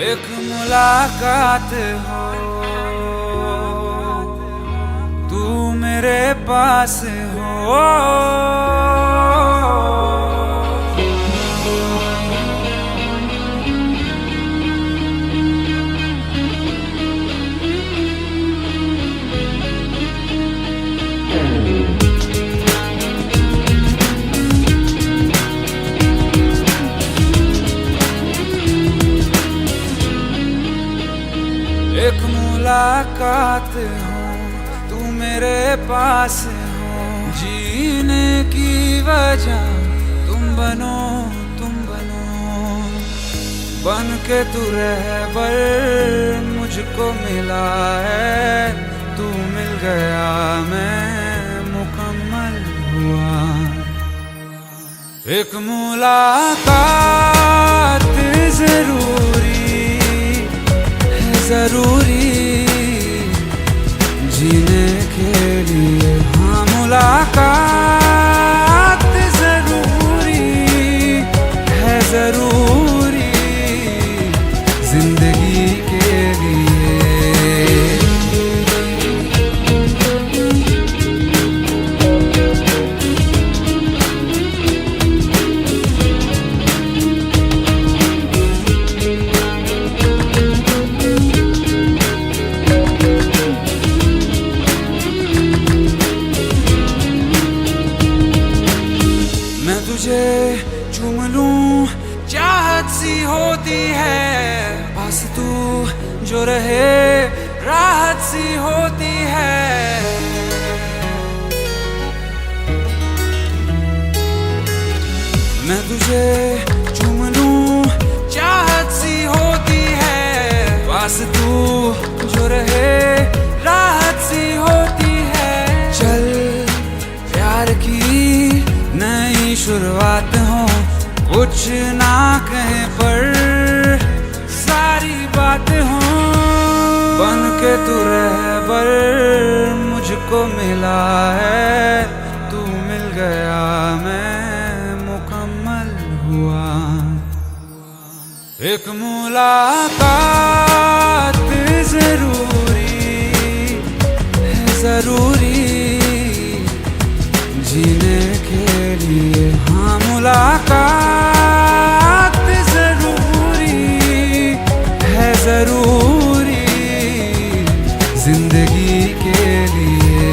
एक मुलाकात हो, तू मेरे पास हो। एक मुलाकात हो, तू मेरे पास हो। जीने की वजह तुम बनो, तुम बनो। बन के तू रहबर मुझको मिला है, तू मिल गया मैं मुकम्मल हुआ। एक मुलाकात जरूरी, जरूरी जीने के लिए। हाँ मुलाकात जरूरी है, जरूरी जिंदगी के लिए। तुझे चूम लूं चाहत सी होती है, पास तू जो रहे राहत सी होती है। मैं तुझे चूम लूं चाहत सी होती है, पास तू जो रहे राहत सी होती है। चल प्यार की नई शुरुआत हो, कुछ ना कहे पर सारी बात हो। बन के तू रहबर मुझको मिला है, तू मिल गया मैं मुकम्मल हुआ। एक मुलाकात जरूरी है, जरूरी जीने के लिए। हाँ मुलाकात जरूरी है, जरूरी जिंदगी के लिए।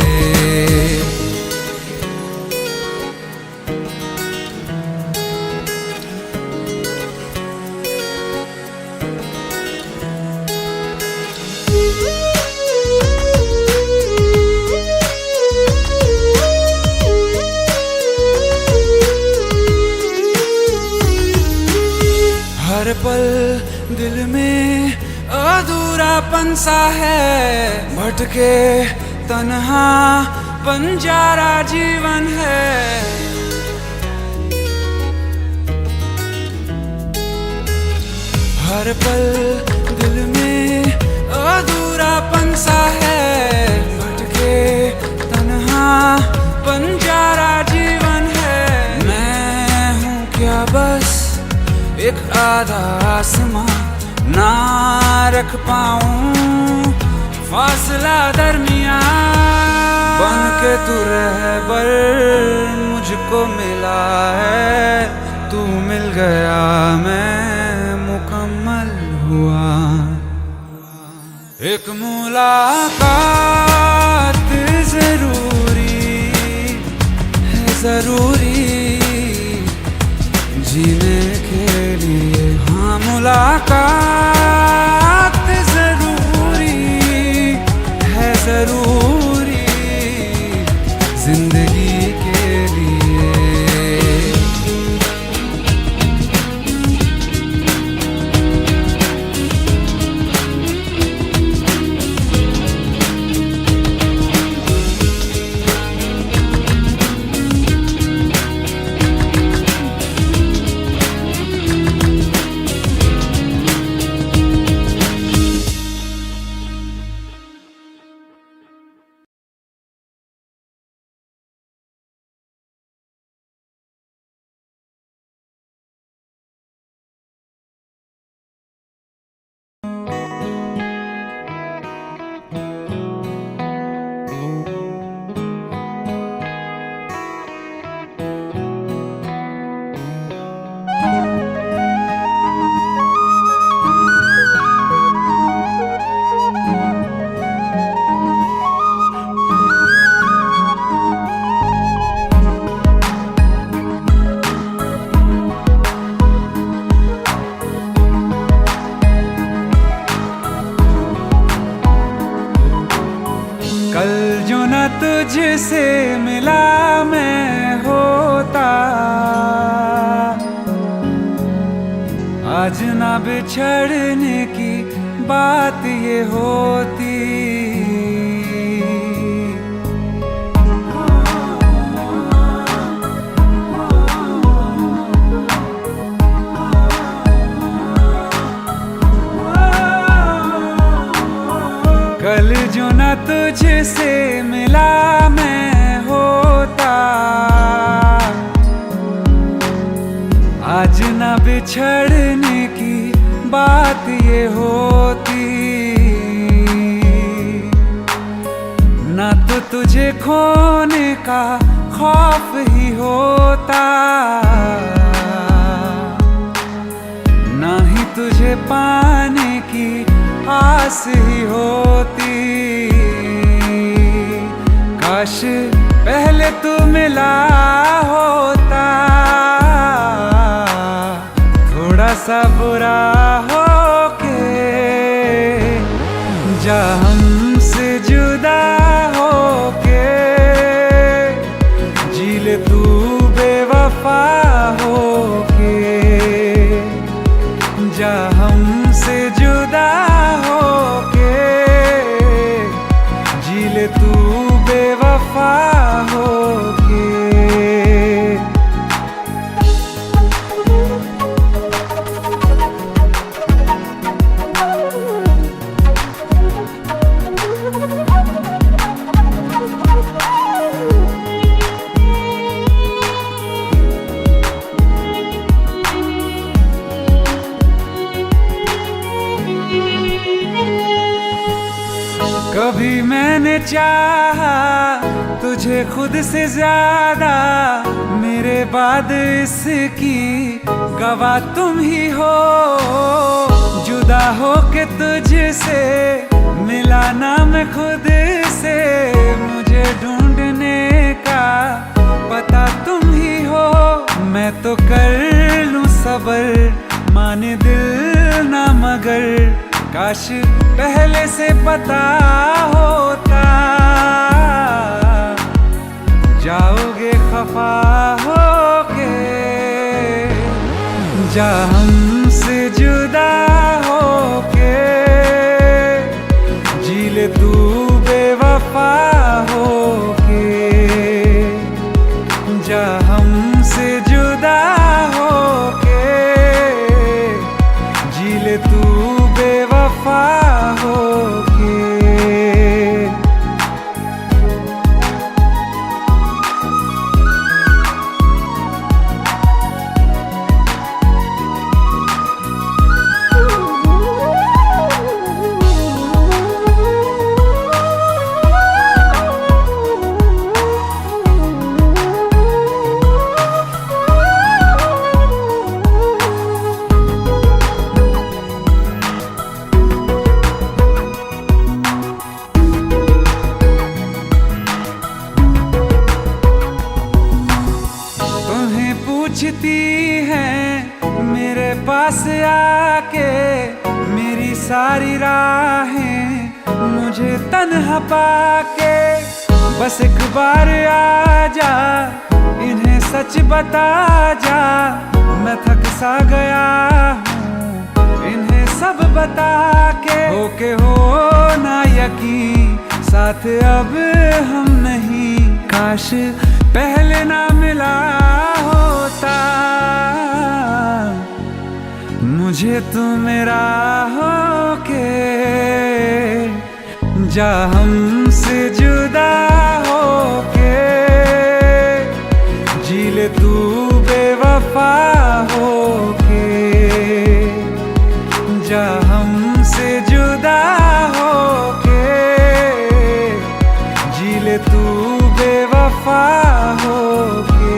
हर पल दिल में अधूरापन सा है, भटके तन्हा बंजारा जीवन है। हर पल दिल में अधूरापन सा है, भटके तन्हा बंजारा जीवन है। मैं हूँ क्या बस एक आधा आसमां, ना रख पाऊं फासला दरमियां। बन के तू रहबर मुझको मिला है, तू मिल गया मैं मुकम्मल हुआ। एक मुलाकात जरूरी है, जरूरी जीने के लिए। हाँ मुलाकात जरूरी है, जरूरी जिंदगी के लिए। तुझसे मिला मैं होता, आज ना बिछड़ने की बात ये होती। कल जो ना तुझसे मिला मैं होता, आज ना बिछड़ने की बात ये होती। ना तो तुझे खोने का खौफ ही होता, ना ही तुझे पाने की आस ही होती। काश पहले तू मिला होता, थोड़ा सा बुरा हो के जा हमसे जुदा हो के, जी ले तू बेवफा हो के, जा हमसे जुदा हो के, जी ले तू बेवफा हो के। कभी मैंने चाहा तुझे खुद से ज्यादा, मेरे बाद इसकी गवाह तुम ही हो। जुदा हो के तुझसे मिला ना मैं खुद से, मुझे ढूंढने का पता तुम ही हो। मैं तो कर लूं सबर, माने दिल ना मगर, काश पहले से पता होता। जाओगे खफा होके, जा हमसे जुदा होके, जी ले तू बेवफा होके, जा हमसे जुदा होके, जी ले तू बेवफा होके। पूछती हैं मेरे पास आके, मेरी सारी राहें मुझे तन्हा पाके। बस एक बार आ जा, इन्हें सच बता जा, मैं थक सा गया हूँ इन्हें सब बता के। होके हो ना यकीन, साथ अब हम नहीं, काश पहले ना मिला होता। मुझे तू मेरा होके, जा हमसे जुदा होके, जी ले तू बेवफा होके, जा हमसे जुदा होके, जी ले तू बेवफा होके।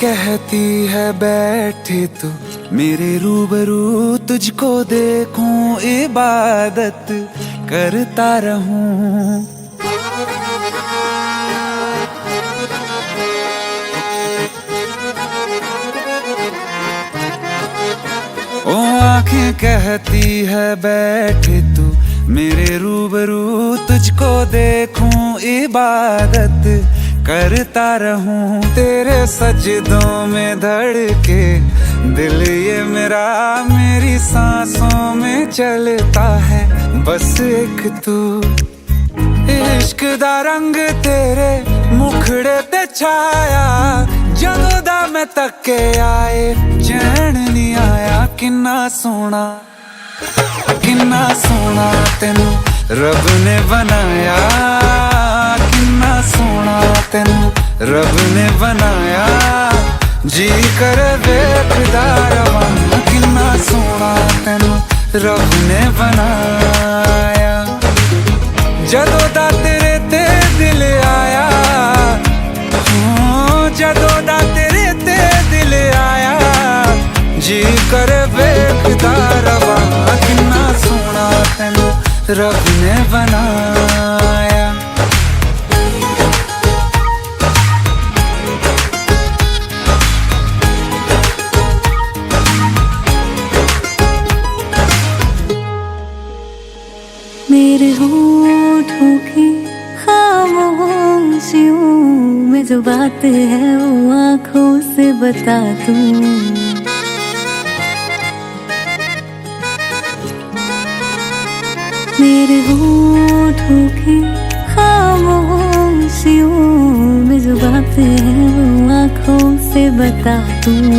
कहती है बैठे तो मेरे रूबरू तुझको देखूं, इबादत करता रहूं। ओ आंखें कहती है बैठे तू मेरे रूबरू तुझको देखूं, इबादत करता रहूं। तेरे सजदों में धड़के दिल ये मेरा, मेरी सांसों में चलता है बस एक तू। इश्क दा रंग तेरे मुखड़े ते छाया, जदों दा मैं तके आए चैन नहीं आया। किन्ना सोना तेनू रब ने बनाया, किन्ना सोना तेनू रब ने बनाया। जी कर वेखदा रवां, किन्ना सोना तेनू रब ने बनाया। जदों दा तेरे ते दिल आया, जदों दा तेरे ते दिल आया। जी कर वेखदा रवां, किन्ना सोना तेनू रब ने बनाया। मेरे होठों की खामोशियों में जो बात है वो आँखों से बता दूं। मेरे होठों की खामोशियों में जो बात है वो आँखों से बता दूं।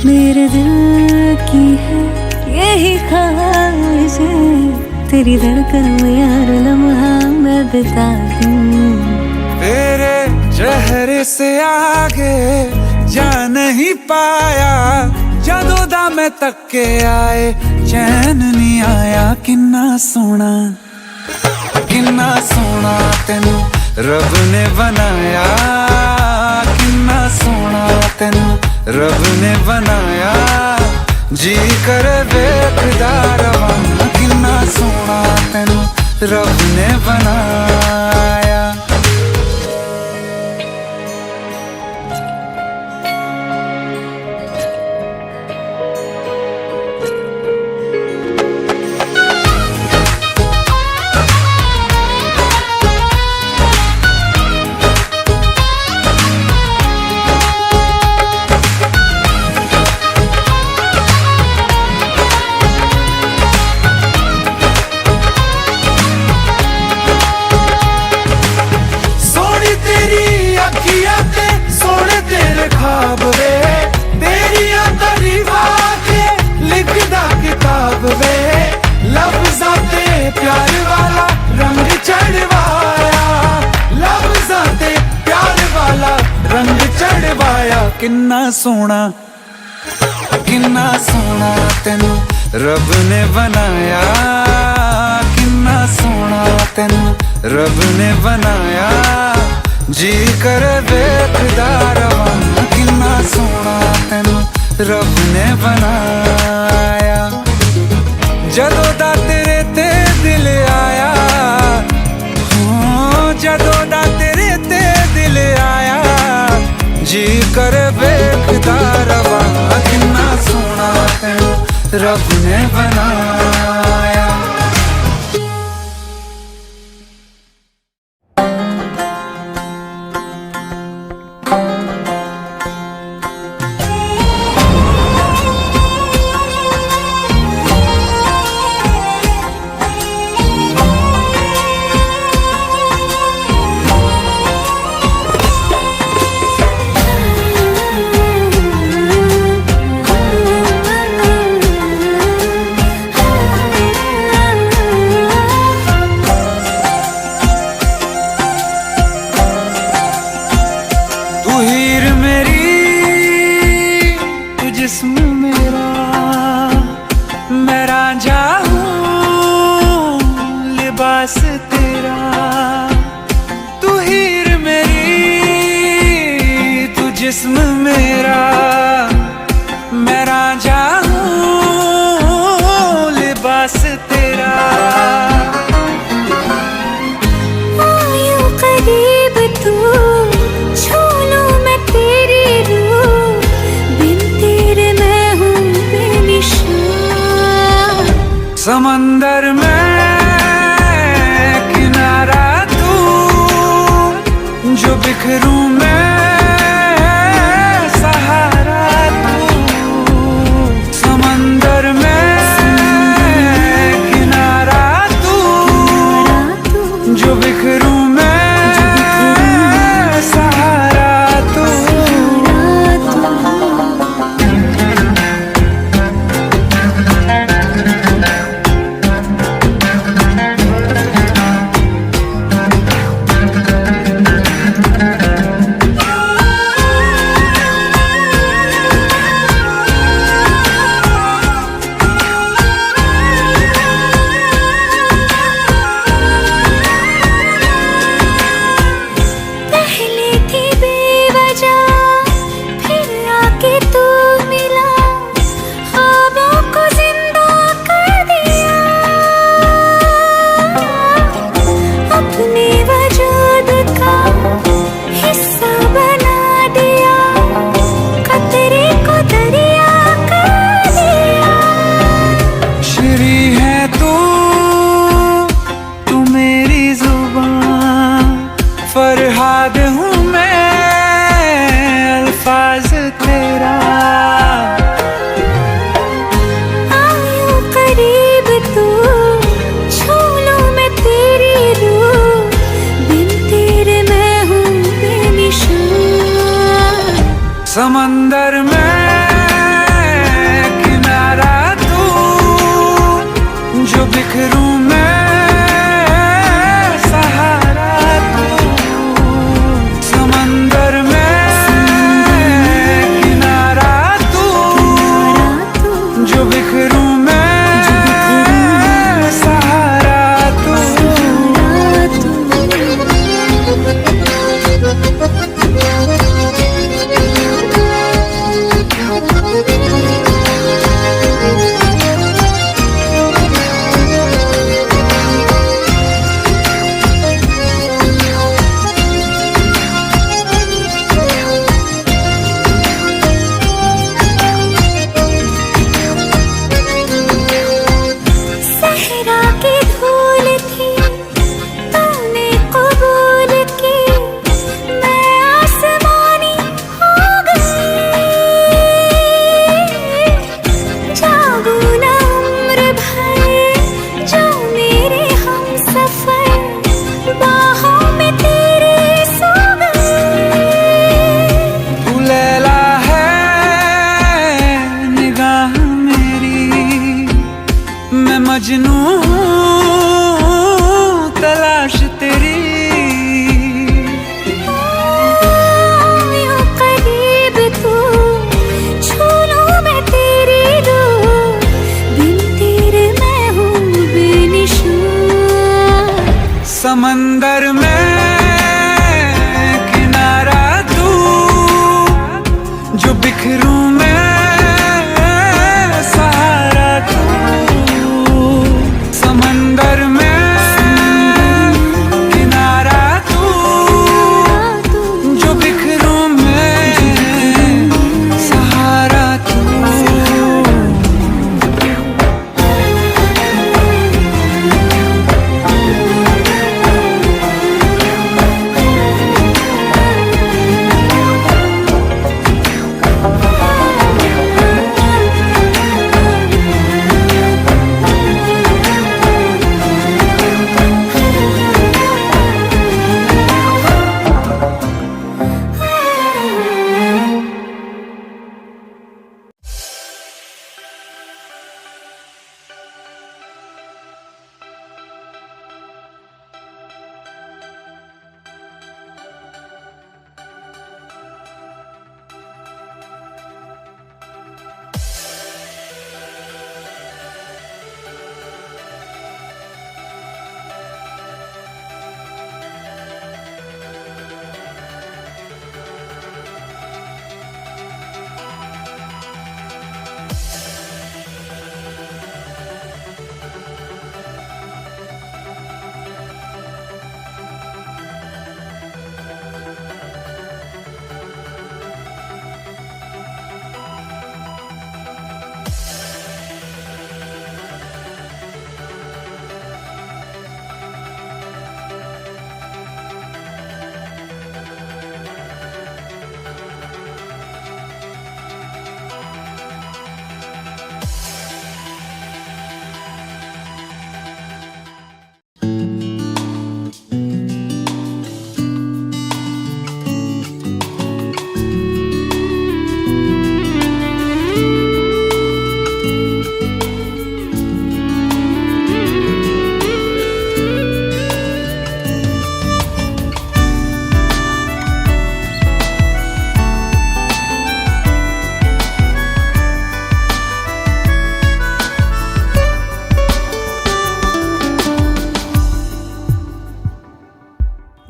मेरे दिल की है यही ख्वाहिश, तेरी धड़कन में हर लम्हा मैं बिता दूं। तेरे चेहरे से आगे जा नहीं पाया, जदों दा मैं तके आए चैन नहीं आया। किन्ना सोना तेनू रब ने बनाया, किन्ना सोना तेनू रब ने बनाया। जी कर वेखदा रवां, किन्ना सोना तेनू रब ने बनाया। प्यार वाला रंग चढ़वाया, लफ्ज़ां ते प्यार वाला रंग चढ़वाया। किन्ना सोना तेनू रब ने बनाया, किन्ना सोना तेनू रब ने बनाया। जी कर वेखदा रवां, किन्ना सोना तेनू रब ने बनाया। जदों दा तेरे ते दिल आया, जदों दा तेरे ते दिल आया। जी कर वेखदा रवां, किन्ना सोना तेनू रब ने बनाया। पास तेरा, तू हीर मेरी, तू जिस्म मेरा, मैं रांझा हूँ लिबास तेरा। आयूं करीब तू, छू लूं मैं तेरी रूह, बिन तेरे मैं हूँ बेनिशान। समंदर में किनारा तू, जो बिखरूं मैं सहारा तू। समंदर में किनारा तू, जो बिखरूं मैं सहारा तू। पहले थी बेवजह, फिर आके तू मिला, ख्वाबों को जिंदा कर दिया। अपने वजूद का हिस्सा बना दिया, कतरे को दरिया कर दिया। श्री है तू मेरी जुबान, फरहाद हूँ मैं अल्फाज तेरा। आयूं करीब तू, छू लूं मैं तेरी रूह, बिन तेरे मैं हूँ बेनिशान। समंदर में किनारा तू, जो बिखरूं मैं सहारा तू। समंदर में किनारा तू, जो बिखरूं मैं सहारा तू। सहरा की धूल थी, तूने कबूल की, मैं आसमानी हो गई। जागू ना उम्र भर, जो मेरे हमसफर, बाहों में तेरे सो गई। तू लैला है निगाह मेरी, मैं मजनू हूँ तलाश तेरी। आयूं करीब तू, छू लूं मैं तेरी रूह, बिन तेरे मैं हूँ बेनिशान। समंदर में किनारा तू, जो बिखरूं मैं सहारा तू। समंदर में किनारा तू, जो बिखरूं मैं सहारा तू।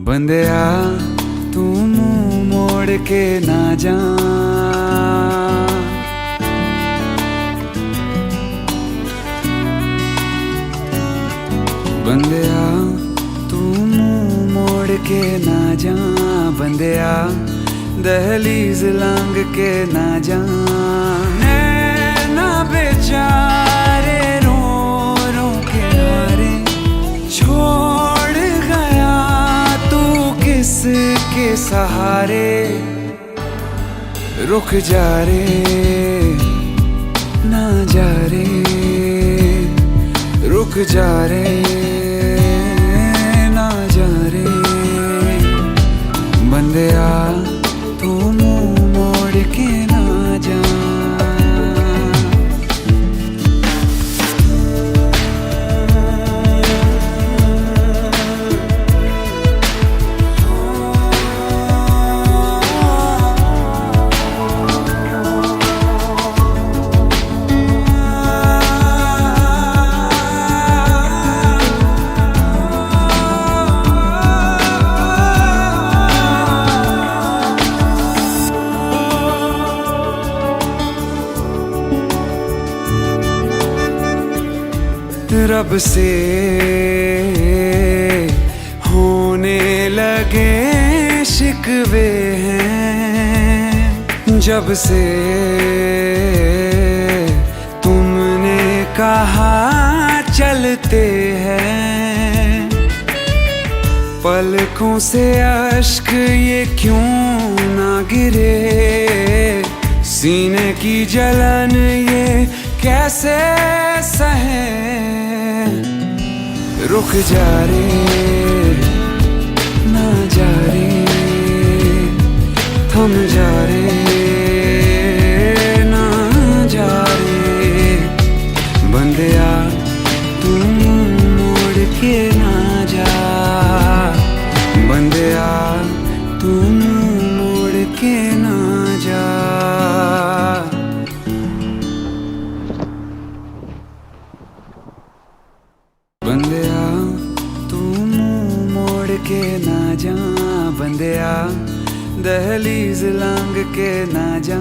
बंदिया तू मुंह मोड़ के ना जा, बंदिया तू मुंह मोड़ के ना जा, बंदिया दहलीज लांग के ना जा। नैना बेचारे रो रो के हारे छोड़ गया तू किसके सहारे। रुक जा रे ना जा रे, रुक जा रे ना जा रे, बंदिया तू मुंह मोड़ के ना जा। रब से होने लगे शिकवे हैं, जब से तुमने कहा चलते हैं। पलकों से अश्क ये क्यों ना गिरे, सीने की जलन ये कैसे सहे। रुक जा रे ना जा रे, थम जा रे ना जा रे, बंदिया तू मोड़ के ना जा, बंदिया तू मोड़ के ना जा। बंदिया तू मुंह मोड़ के ना जा, बंदिया दहलीज लांग के ना जा।